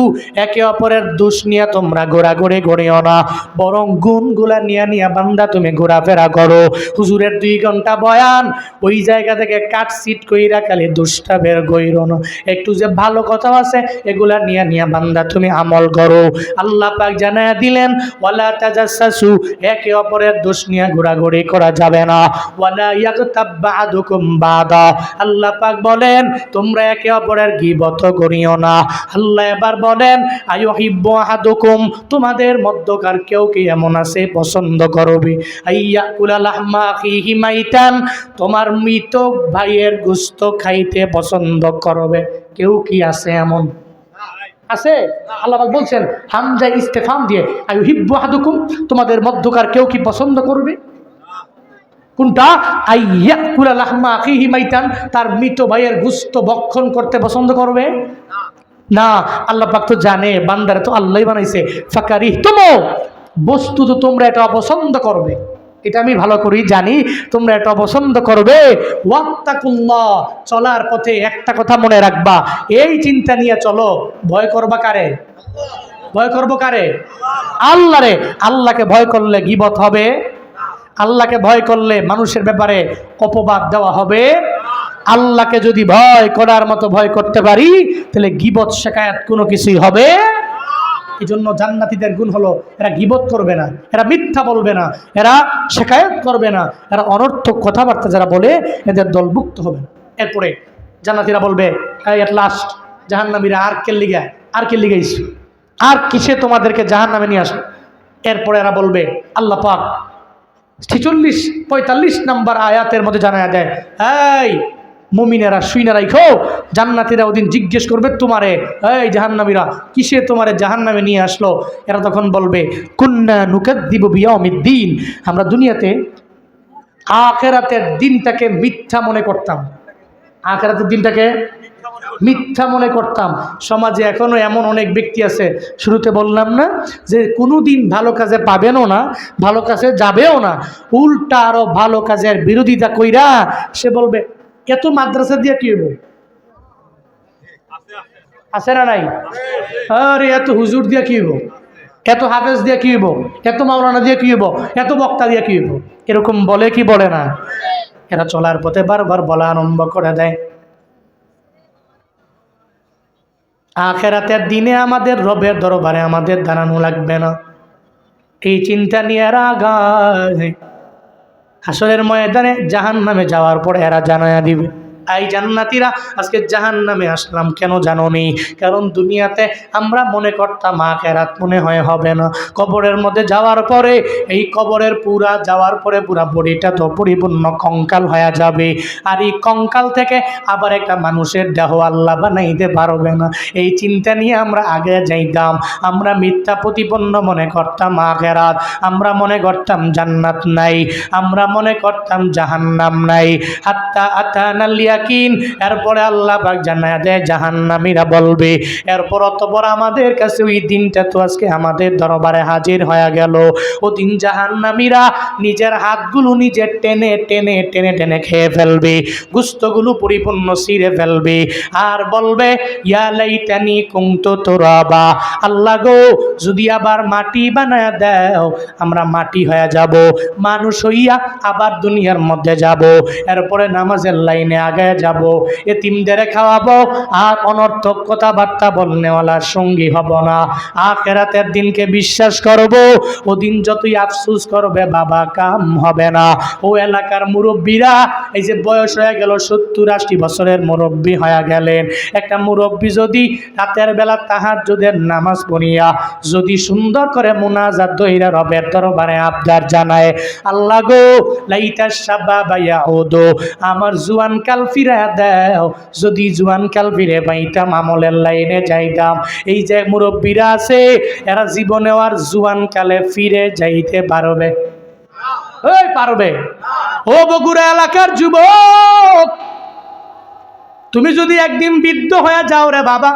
একে অপরের দোষ নিয়ে তোমরা ঘোরাঘুরি করিও না, বরং গুণগুলা নিয়ে বান্দা তুমি ঘোরাফেরা করো। হুজুরের 2 ঘন্টা বয়ান, ওই জায়গা থেকে কাটসিট কইরা খালি দোষটা বের কইরো না, একটু যে ভালো কথা আছে এগুলা নিয়ে বান্দা তুমি আমল করো। আল্লাহ পাক জানায়া দিলেন ওয়ালা তাজাসসু একে অপরের দোষ নিয়ে ঘোরাঘুরি করা যাবে না। ওয়ালা ইয়াগতাব বা'দুকুম বা'দা, আল্লাহ পাক বলেন তোমরা একে অপরের গীবত করিও না। আল্লাহ এবার বলেন আয়ুহিব্বু আহাদুকুম, তোমাদের মধ্যকার কেউ কি এমন আছে পছন্দ করবে আইয়াকুলা লাহমা আখিহি মাইতান, তোমার মৃত ভাইয়ের গোশত খাইতে পছন্দ করবে? কেউ কি আছে এমন? আছে? আল্লাহ পাক বলছেন হামজা ইস্তেফাম দিয়ে আয়ুহিব্বু আহাদুকুম, তোমাদের মধ্যকার কেউ কি পছন্দ করবে? কোনটা? আইয়াকুলা লাহমা আখিহি মাইতান, তার মৃত ভাইয়ের গোশত ভক্ষণ করতে পছন্দ করবে না। আল্লাহ পাক তো জানে বান্দারে তো আল্লাহই বানাইছে। ফাকারিহতুম, বস্তু তো তোমরা এটা অপছন্দ করবে, এটা আমি ভালো করেই জানি তোমরা এটা অপছন্দ করবে। ওয়াত্তাকুল্লাহ, চলার পথে একটা কথা মনে রাখবা, এই চিন্তা নিয়ে চলো, ভয় করবা কারে? ভয় করবো কারে? আল্লাহরে। আল্লাহকে ভয় করলে গীবত হবে, আল্লাহকে ভয় করলে মানুষের ব্যাপারে অপবাদ দেওয়া হবে। আল্লাহকে যদি ভয় করার মতো ভয় করতে পারি তাহলে গীবত শিকায়াত কোনো কিছুই হবে। এই জন্য জান্নাতীদের গুণ হলো এরা গীবত করবে না, এরা মিথ্যা বলবে না, এরা শিকায়াত করবে না, এরা অনর্থক কথাবার্তা যারা বলে এদের দলভুক্ত হবে না। এরপরে জান্নাতীরা বলবে এট লাস্ট জাহান্নামীরা আর কে লিগাইছ, আর কিসে তোমাদেরকে জাহান্নামে নিয়ে আসো? এরপরে এরা বলবে আল্লাহ পাক 46-45 নম্বর আয়াতের মধ্যে জানায়া দেয়, এই মুমিনেরা শুইনা রাখো, জান্নাতীরা ওদিন জিজ্ঞেস করবে তোমারে, এই জাহান্নামীরা কিসে তোমারে জাহান্নামে নিয়ে আসলো? এরা তখন বলবে কুন্না নুকাদ্দিবু বিয়াউমিদ্দিন, আমরা দুনিয়াতে আখিরাতের দিনটাকে মিথ্যা মনে করতাম, আখিরাতের দিনটাকে মিথ্যা মনে করতাম। সমাজে এখনো এমন অনেক ব্যক্তি আছে, শুরুতে বললাম না যে কোনো দিন ভালো কাজে পাবেনও না, ভালো কাজে যাবেও না, উল্টা আরো ভালো কাজের বিরোধিতা কইরা সে বলবে এত মাদ্রাসা দিয়ে কি হইব? আছে না নাই? আরে এত হুজুর দিয়ে কি হইব, এত হাফেজ দিয়ে কি হইব, এত মাওলানা দিয়ে কি হইব, এত বক্তা দিয়ে কি হইব? এরকম বলে কি বলে না? এরা চলার পথে বারবার বলা আরম্ভ করে দেয় আখিরাতের দিনে আমাদের রবের দরবারে আমাদের দাঁড়ানো লাগবে না। এই চিন্তা নিয়ে এরা আগায়। হাসরের ময়দানে জাহান্নামে যাওয়ার পর এরা জানায়া দিবে, এই জান্নাতীরা আজকে জাহান্নামে আসলাম কেন জানো নি? কারণ দুনিয়াতে আমরা মনে করতাম আখিরাত মনে হয় হবে না, কবরের মধ্যে যাওয়ার পরে এই কবরের যাওয়ার পরে পুরা বডিটা তো পরিপূর্ণ কঙ্কাল হয়ে যাবে, আর এই কঙ্কাল থেকে আবার একটা মানুষের দেহ আল্লাহ বানাইতে পারবে না। এই চিন্তা নিয়ে আমরা আগে যাইতাম, আমরা মিথ্যা প্রতিপন্ন মনে করতাম আখিরাত, আমরা মনে করতাম জান্নাত নাই, আমরা মনে করতাম জাহান্নাম নাই। হাত্তা আতানাল ইয়াকিন, এরপরে আল্লাহ পাক জানায়া দেয় জাহান্নামীরা বলবে এরপর অতঃপর আমাদের কাছে ওই দিনটা তো আজকে আমাদের দরবারে হাজির হয়ে গেল। ওদিন জাহান্নামীরা নিজের হাতগুলো নিজে টেনে টেনে টেনে টেনে খেয়ে ফেলবে, গোশতগুলো পরিপূর্ণ ছিঁড়ে ফেলবে, আর বলবে ইয়া লাইতানি কুনতু তুরাবা, আল্লাহ গো যদি আবার মাটি বানায়া দাও আমরা মাটি হয়ে যাব, মানুষ হইয়া আবার দুনিয়ার মধ্যে যাব, এরপরে নামাজের লাইনে আগে যাব, এতিমদের খাওয়াবো, আর অনর্থক কথাবার্তা বলনেওয়ালার সঙ্গী হব না। আখিরাতের দিনকে বিশ্বাস করব, ওদিন যতই আফসোস করবে বাবা কাম হবে না। ও এলাকার মুরব্বীরা এই যে বয়স হয়ে গেল 70-80 বছরের মুরব্বী হয়ে গেলেন, একটা মুরব্বী যদি রাতের বেলা তাহাজ্জুদের নামাজ পড়িয়া যদি সুন্দর করে মুনাজাত দইরা রবের দরবারে আবদার জানায় আল্লাহ গো লাইতা শাবাবা ইয়াউদু, আমার জুয়ান কাল ফিরে দাও, যদি জুয়ান কাল ফিরে পাইতাম আমলের লাইনে যাইতাম। এই যে মুরব্বীরা আছে এরা জীবনেও আর জুয়ান কালে ফিরে যাইতে পারবে? ওই পারবে? ও বগুড়া এলাকার যুবক, তুমি যদি একদিন বৃদ্ধ হয়ে যাও রে বাবা,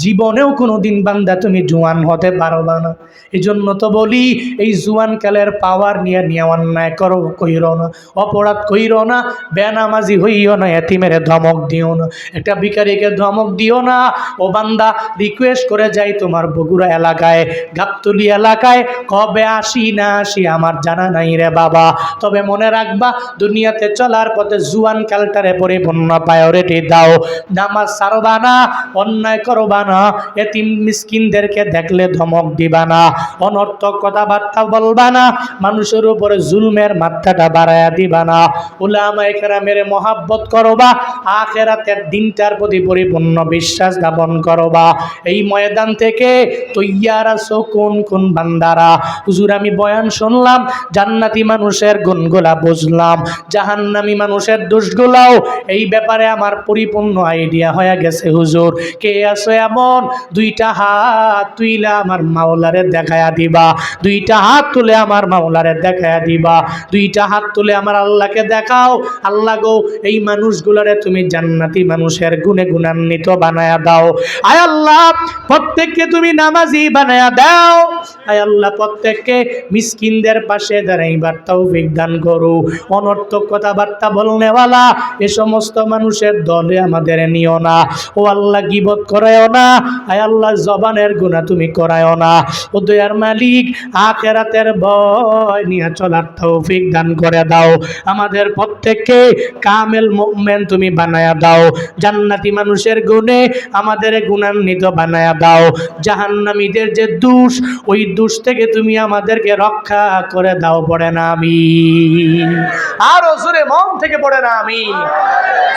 জীবনেও কোনোদিন বান্দা তুমি জোয়ান হতে পারবা না। এই জন্য তো বলি এই জোয়ান কালের পাওয়ার নিয়ে অন্যায় করো কইরো না, অপরাধ কইরো না, বেনামাজি হইও না, এতিমের ধমক দিও না, একটা ভিখারিকে ধমক দিও না। ও বান্দা রিকোয়েস্ট করে যাই তোমার বগুড়া এলাকায়, গাবতলী এলাকায় কবে আসি না আসি আমার জানা নাই রে বাবা, তবে মনে রাখবা দুনিয়াতে চলার পথে জুয়ান কালটারে পরিপূর্ণ প্রায়োরিটি দাও। নামাজ ছাড়বা না, অন্যায় করবা করবা না, এতিম মিসকিনদেরকে দেখলে ধমক দিবা না, অনর্থক কথাবার্তা বলবা না, মানুষের উপরে জুলমের মাত্রাটা বাড়ায়া দিবা না, উলামায়ে কেরামের মহাব্বত করবা, আখিরাতের দিনটার প্রতি পরিপূর্ণ বিশ্বাস স্থাপন করবা। এই ময়দান থেকে তৈয়ার আছো কোন কোন বান্দারা? হুজুর আমি বয়ান শুনলাম, জান্নাতি মানুষের গুণগুলা বুঝলাম, জাহান্নামী মানুষের দোষগুলাও এই ব্যাপারে আমার পরিপূর্ণ আইডিয়া হয়ে গেছে হুজুর। কে আছো এমন? দুইটা হাত তুইলা আমার মাওলারে দেখায়া দিবা, দুইটা হাত তুলে আমার মাওলারে দেখায়া দিবা, দুইটা হাত তুলে আমার আল্লাহকে দেখাও। আল্লাহ গো, এই মানুষগুলারে তুমি জান্নাতি মানুষের গুণে গুণান্বিত বানায়া দাও। আয় আল্লাহ, প্রত্যেককে তুমি নামাজি বানায়া দাও। আয় আল্লাহ, প্রত্যেককে মিসকিনদের পাশে দাঁড়াইবার তৌফিক দান করো। অনর্থক কথাবার্তা বলনেওয়ালা এ সমস্ত মানুষের দলে আমাদের নিও না। ও আল্লাহ, গীবত করায়ও না। আয় আল্লাহ, জবানের গুনাহ তুমি করায়ও না। ও দয়ার মালিক, আখিরাতের ভয় নিয়ে চলার তৌফিক দান করে দাও। আমাদের প্রত্যেককে কামেল মুমিন তুমি বানায়া দাও। জান্নাতি মানুষের গুণে আমাদের গুণান্বিত বানায়া দাও। জাহান্নামীদের যে দোষ, ওই দোষ থেকে তুমি আমাদেরকে রক্ষা করে দাও। পড়ে না আমিন। আর জোরে মন থেকে পড়ে না আমিন।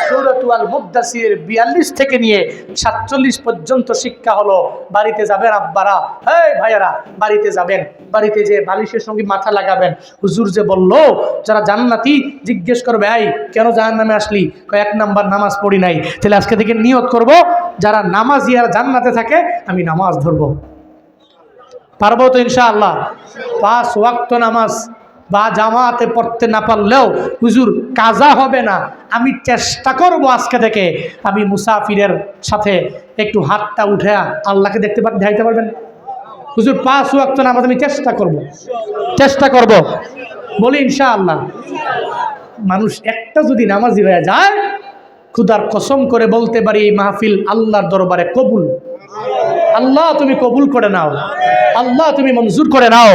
সূরাতুল মুদ্দাসির 42 থেকে নিয়ে 47 পর্যন্ত শিক্ষা হলো। বাড়িতে যাবেন আব্বারা, এই ভাইয়ারা, বাড়িতে যাবেন, বাড়িতে যে বালিশের সঙ্গে মাথা লাগাবেন। হুজুর যে বললো যারা জান্নাতি, জিজ্ঞেস করবে এই কেন জাহান্নামে আসলি? এক নাম্বার নামাজ পড়ি নাই। তাহলে আজকে থেকে নিয়ত করব, যারা নামাজি আর জান্নাতে থাকে আমি নামাজ ধরবো। পারবো তো ইনশাআল্লাহ? 5 ওয়াক্ত নামাজ বা জামাতে পড়তে না পারলেও হুজুর কাজা হবে না। আমি চেষ্টা করব আজকে থেকে আমি মুসাফিরের সাথে একটু হাতটা উঠে আল্লাহকে দেখাইতে পারবেন হুজুর? 5 ওয়াক্ত নামাজ আমি চেষ্টা করব বলি ইনশাআল্লাহ। মানুষ একটা যদি নামাজি হয়ে যায়, খুদার কসম করে বলতে পারি এই মাহফিল আল্লাহর দরবারে কবুল। আল্লাহ তুমি কবুল করে নাও, আল্লাহ তুমি মঞ্জুর করে নাও।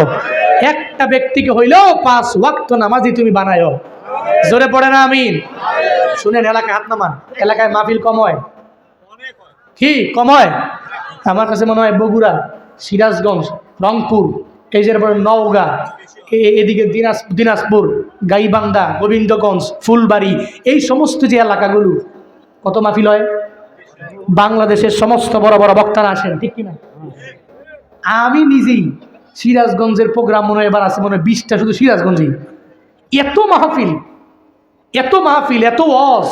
একটা ব্যক্তিকে হইলেও 5 ওয়াক্ত নামাজি তুমি বানায়ো। জোরে পড়ে না আমিন। শুনেন, এলাকায় হাত নামান। এলাকায় মাহফিল কম হয় কি? কম হয়? আমার কাছে মনে হয় বগুড়া, সিরাজগঞ্জ, রংপুর, এই যে নওগাঁ, এদিকে দিনাজপুর, গাইবান্ধা, গোবিন্দগঞ্জ, ফুলবাড়ি, এই সমস্ত যে এলাকাগুলো, কত মাহফিল হয়? বাংলাদেশের সমস্ত বড় বড় বক্তারা আসেন, ঠিক কিনা? আমি নিজেই সিরাজগঞ্জের প্রোগ্রাম মনে হয় এবার আছে মনে হয় 20টা, শুধু সিরাজগঞ্জেই। এত মাহফিল, এত মাহফিল, এত ওয়াজ,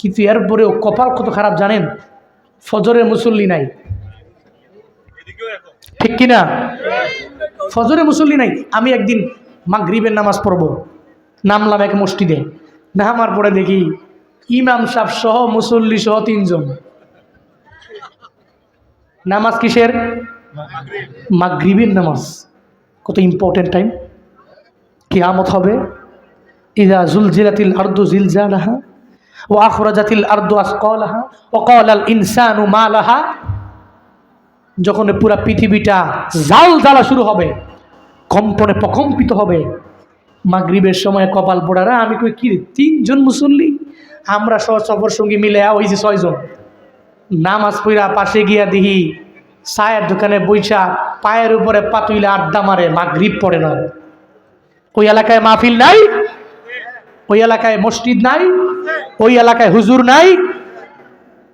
কিন্তু এরপরেও কপাল কত খারাপ জানেন? ফজরের মুসল্লি নাই, ঠিক কিনা? ফজরের মুসল্লি নাই। আমি একদিন মাগরিবের নামাজ পড়বো, নামলাম এক মসজিদে। নামার পরে দেখি ইমাম সাহেব সহ মুসল্লি সহ 3 জন। নামাজ কিসের? মাগরিবের নামাজ। কত ইম্পর্টেন্ট টাইম। কিয়ামত হবে। ইযা জুলজিলাতিল আরদু জিলজালাহা ওয়া আখরাজাতিল আরদু আসকালাহা ওয়া ক্বালাল ইনসানু মা লাহা। যখন পুরা পৃথিবীটা জালজালা শুরু হবে, কম্পনে প্রকম্পিত হবে, মাগরিবের সময় কপাল পোড়ারা আমি কই কি 3 জন মুসল্লি, আমরা সফর সঙ্গী মিলে ওই যে 6 জন। নামাজ পড়া পাশে গিয়া দেখি চায়ের দোকানে বইসা পায়ের উপরে পাতুইলে আড্ডা মারে, মাগরিব পড়ে না। ওই এলাকায় মাহফিল নাই, ওই এলাকায় মসজিদ নাই, ওই এলাকায় হুজুর নাই।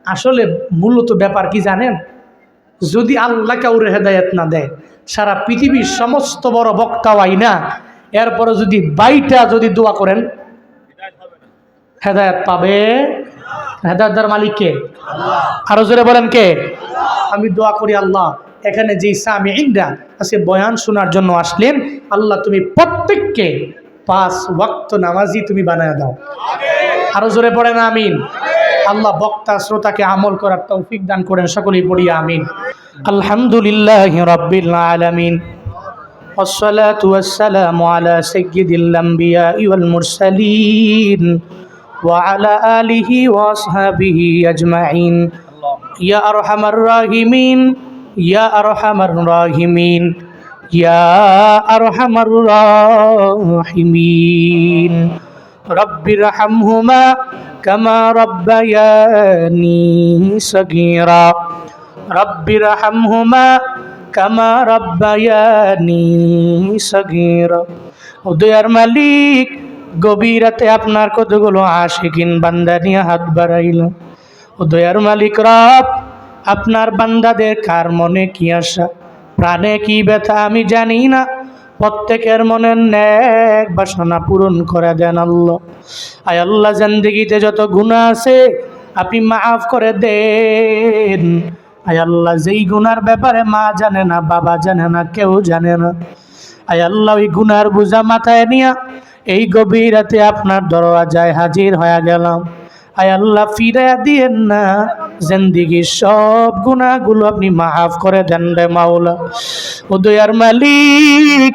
আসলে মূলত ব্যাপার কি জানেন? যদি আল্লাহ কাউরে হেদায়েত না দেয়, সারা পৃথিবীর সমস্ত বড় বক্তা আইনা এরপরে যদি বাইটা যদি দোয়া করেন, হেদায়েত পাবে? হেদায়েতের মালিক কে? আরো জোরে বলেন কে? আমি দোয়া করি আল্লাহ, এখানে যে সামিঈনরা আজকে বয়ান শোনার জন্য আসলেন, আল্লাহ তুমি প্রত্যেককে 5 ওয়াক্ত নামাজি তুমি বানায় দাও। আরো জোরে পড়েন আমিন। আল্লাহ বক্তা শ্রোতাকে আমল করার তৌফিক দান করেন, সকলেই পড়ি আমিন। আলহামদুলিল্লাহি রাব্বিল আলামিন, والصلاة والسلام على سيد الأنبياء والمرسلين وعلى آله وأصحابه أجمعين يا أرحم الراحمين يا أرحم الراحمين يا أرحم الراحمين رب ارحمهما كما ربياني صغيرا রব্বিরহামহুমা কামা রব্বায়ানি সগীরা। ও দয়ার মালিক, গভীর রাতে আপনার কতগুলো আশিকিন বান্দা নিয়ে হাত বাড়াইলাম। ও দয়ার মালিক রব, আপনার বান্দাদের কার মনে কি আশা, প্রাণে কি ব্যথা আমি জানি না, প্রত্যেকের মনের নেক বাসনা পূরণ করে দেন আল্লাহ। আয় আল্লাহ, জিন্দেগিতে যত গুনাহ আছে আপনি মাফ করে দেন। আয় আল্লাহ, যেই গুনার ব্যাপারে মা জানে না, বাবা জানে না, কেউ জানে না, আয় আল্লাহ ওই গুনার বোঝা মাথায় নিয়া এই গভীর রাতে আপনার দরওয়াজায় হাজির হয়ে গেলাম। আয় আল্লাহ, ফিরে দিয়েন না, জিন্দেগির সব গুনাহগুলো আপনি মাফ করে দেন রে মাওলা। ও দয়ার মালিক,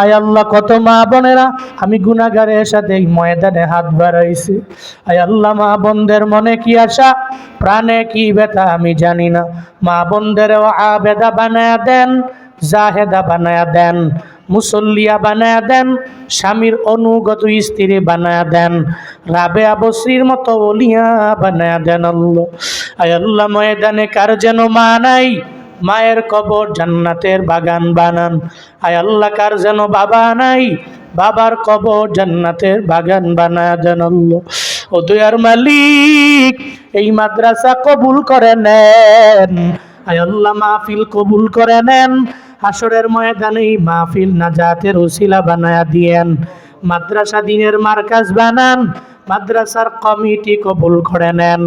আয় আল্লাহ, কত মা বোনেরা আমি গুনাহগারের সাথে এই ময়দানে হাত বাড়াইছি। আয় আল্লাহ, মা বোনদের মনে কি আশা, প্রাণে কি ব্যথা আমি জানি না, মা বোনদেরও আবেদা বানায়া দেন, জাহেদা বানায়া দেন, মুসল্লিয়া বানায়া দেন, স্বামীর অনুগত স্ত্রী বানায়া দেন, রাবেয়া বসরির মতো ওলিয়া বানায়া দেন আল্লাহ। আয় আল্লাহ, ময়দানে কার যেন মা নাই, মায়ের কবর জান্নাতের বাগান বানান। আয় আল্লাহ, কার যেন বাবা নাই, বাবার কবর জান্নাতের বাগান বানায়া দেন আল্লাহ। ও দয়ার মালিক, এই মাদ্রাসা কবুল করে নেন। আয় আল্লাহ, মাহফিল কবুল করে নেন। হাসরের ময়দানে এই মাহফিল নাজাতের ওসিলা বানায়া দিয়েন। মাদ্রাসা দিনের মার্কাজ বানান। মাদ্রাসার কমিটি কবুল করে নেন।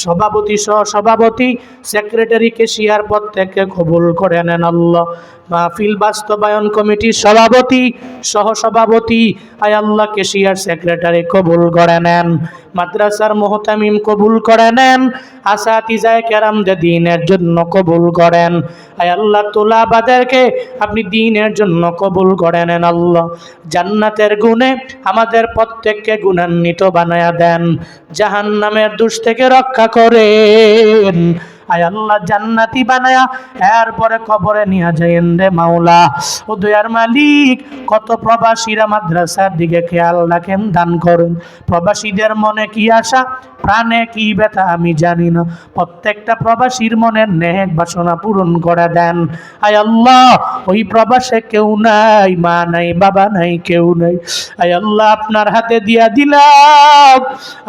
সভাপতি, সহ সভাপতি, সেক্রেটারি, কেশিয়ার প্রত্যেককে কবুল করে নেন আল্লাহ। মাহফিল বাস্তবায়ন কমিটির সভাপতি, সহ সভাপতি, আয় আল্লাহ, কেশিয়ার, সেক্রেটারি কবুল করে নেন। মাদ্রাসার মুহতামিম কবুল করে নেন। আসাতিজায়ে কেরামদের দ্বীনের জন্য কবুল করেন। আয় আল্লাহ, তোলাবাদেরকে আপনি দ্বীনের জন্য কবুল করে নেন আল্লাহ। জান্নাতের গুণে আমাদের প্রত্যেককে গুণান্বিত বানায়া দেন। জাহান্নামের দুষ থেকে রক্ষা করেন। আয় আল্লাহ, জান্নাতি বানায়া এরপরে কবরে নিয়ে যায়েন রে মাওলা। ও দয়ার মালিক, কত প্রবাসীরা মাদ্রাসার দিকে খেয়াল রাখেন, দান করেন। প্রবাসীদের মনে কি আশা, প্রাণে কি ব্যথা আমি জানি না, প্রত্যেকটা প্রবাসীর মনের নেক বাসনা পূরণ করে দেন। আয় আল্লাহ, ওই প্রবাসে কেউ নাই, মা নাই, বাবা নাই, কেউ নাই। আয় আল্লাহ, আপনার হাতে দিয়া দিলাম,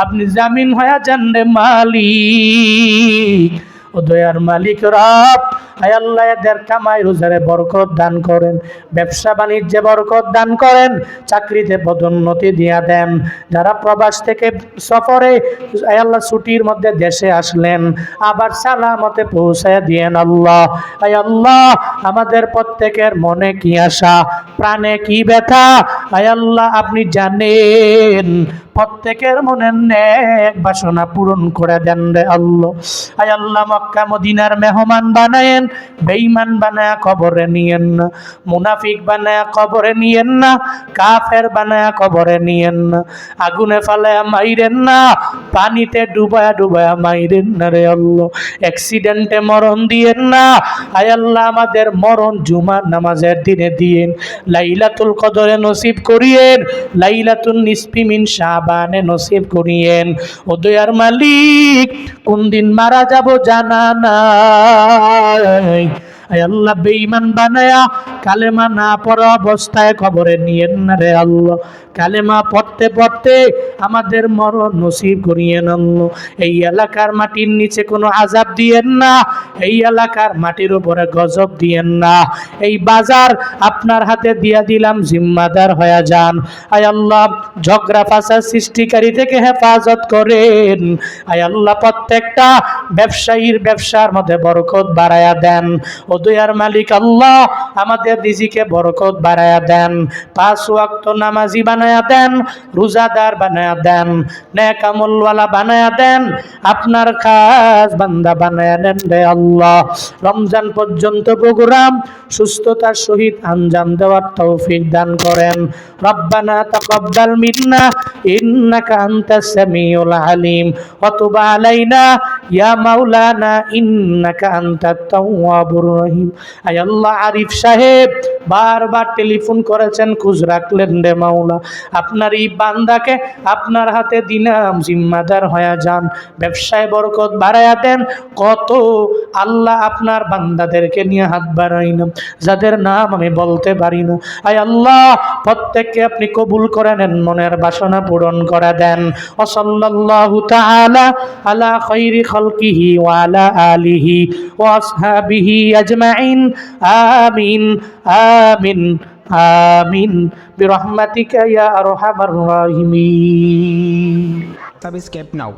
আপনি জামিন হয়ে যান রে মালিক। ও দয়ার মালিক রব, আয় আল্লাহ, এদের কামাই রোজারে বরকত দান করেন, ব্যবসা বাণিজ্যে বরকত দান করেন, চাকরিতে পদোন্নতি দিয়া দেন। যারা প্রবাস থেকে সফরে আয় আল্লাহ ছুটির মধ্যে দেশে আসলেন, আবার সালামতে পৌঁছায় দিয়েন আল্লাহ। আয় আল্লাহ, আমাদের প্রত্যেকের মনে কি আশা, প্রাণে কি ব্যথা, আয় আল্লাহ আপনি জানেন। প্রত্যেকের মনের নেক বাসনা পূরণ করে দেন রে আল্লাহ। আয় আল্লাহ, মক্কা মদিনার মেহমান বানায়েন, বেঈমান বানায়া কবরে নিয়েন না, মুনাফিক বানায়া কবরে নিয়েন না, কাফের বানায়া কবরে নিয়েন না, আগুনে ফালায়া মাইরেন না, পানিতে ডুবায়া ডুবায়া মাইরেন না রে আল্লাহ, অ্যাক্সিডেন্টে মরণ দিয়েন না। আয় আল্লাহ, আমাদের মরণ জুমার নামাজের দিনে দিয়েন, লাইলাতুল কদরে নসিব করিয়েন, লাইলাতুন নিসফি মিন শাবানে নসিব করিয়েন। ও দয়ার মালিক, কোন দিন মারা যাব জানা নাই। আয় আল্লাহ, বেঈমান বানায়া কালেমা না পড়া অবস্থায় কবরে নিয়েন না রে আল্লাহ। কালেমা পড়তে পড়তে আমাদের মরণ নসিব করিয়েন আল্লাহ। এই এলাকার মাটির নিচে কোনো আযাব দিয়েন না, এই এলাকার মাটির উপরে গজব দিয়েন না। এই বাজার আপনার হাতে দিয়া দিলাম, জিম্মাদার হয়ে যান। আয় আল্লাহ, ঝগড়া ফাসাদ সৃষ্টিকারী থেকে হেফাজত করেন। আয় আল্লাহ, প্রত্যেকটা ব্যবসায়ীর ব্যবসার মধ্যে বরকত বাড়ায়া দেন। ও দয়ার মালিক আল্লাহ, আমাদের রিজিকে বরকত বাড়ায়া দেন। 5 ওয়াক্ত নামাজি বানায়া দেন, রোজাদার বানায়া দেন, নেক আমলওয়ালা বানায়া দেন, আপনার খাস বান্দা বানায়া দেন রে আল্লাহ। রমজান পর্যন্ত প্রোগ্রাম সুস্থতার সহিত আঞ্জাম দেওয়ার তৌফিক দান করেন। রব্বানা তাকাব্বাল মিন্না ইন্নাকা আনতাস সামিউল আলিম ওয়া তুব আলাইনা ইয়া মাওলানা ইন্নাকা আনতাত তাওয়াবুর রহিম। আয় আল্লাহ, আরিফ সাহেব বারবার টেলিফোন করেছেন, খোঁজ রাখলেন রে মাওলা। আপনার এই বান্দাকে আপনার হাতে দিলাম, জিম্মাদার হয়ে যান, ব্যবসায় বরকত বাড়ায়া দেন। কত আল্লাহ আপনার বান্দাদেরকে নিয়ে হাত বাড়াইন, যাদের নাম আমি বলতে পারি না, আয় আল্লাহ প্রত্যেককে আপনি কবুল করে নেন, মনের বাসনা পূরণ করে দেন। ওয়া সাল্লাল্লাহু তাআলা আলা খায়রি খালকিহি ওয়া আলা আলিহি ওয়া আসহাবিহি আজমাইন। আমিন আমিন আমিন বিরহমাতিকা ইয়া আরহামার রাহিমিন। Subscribe now.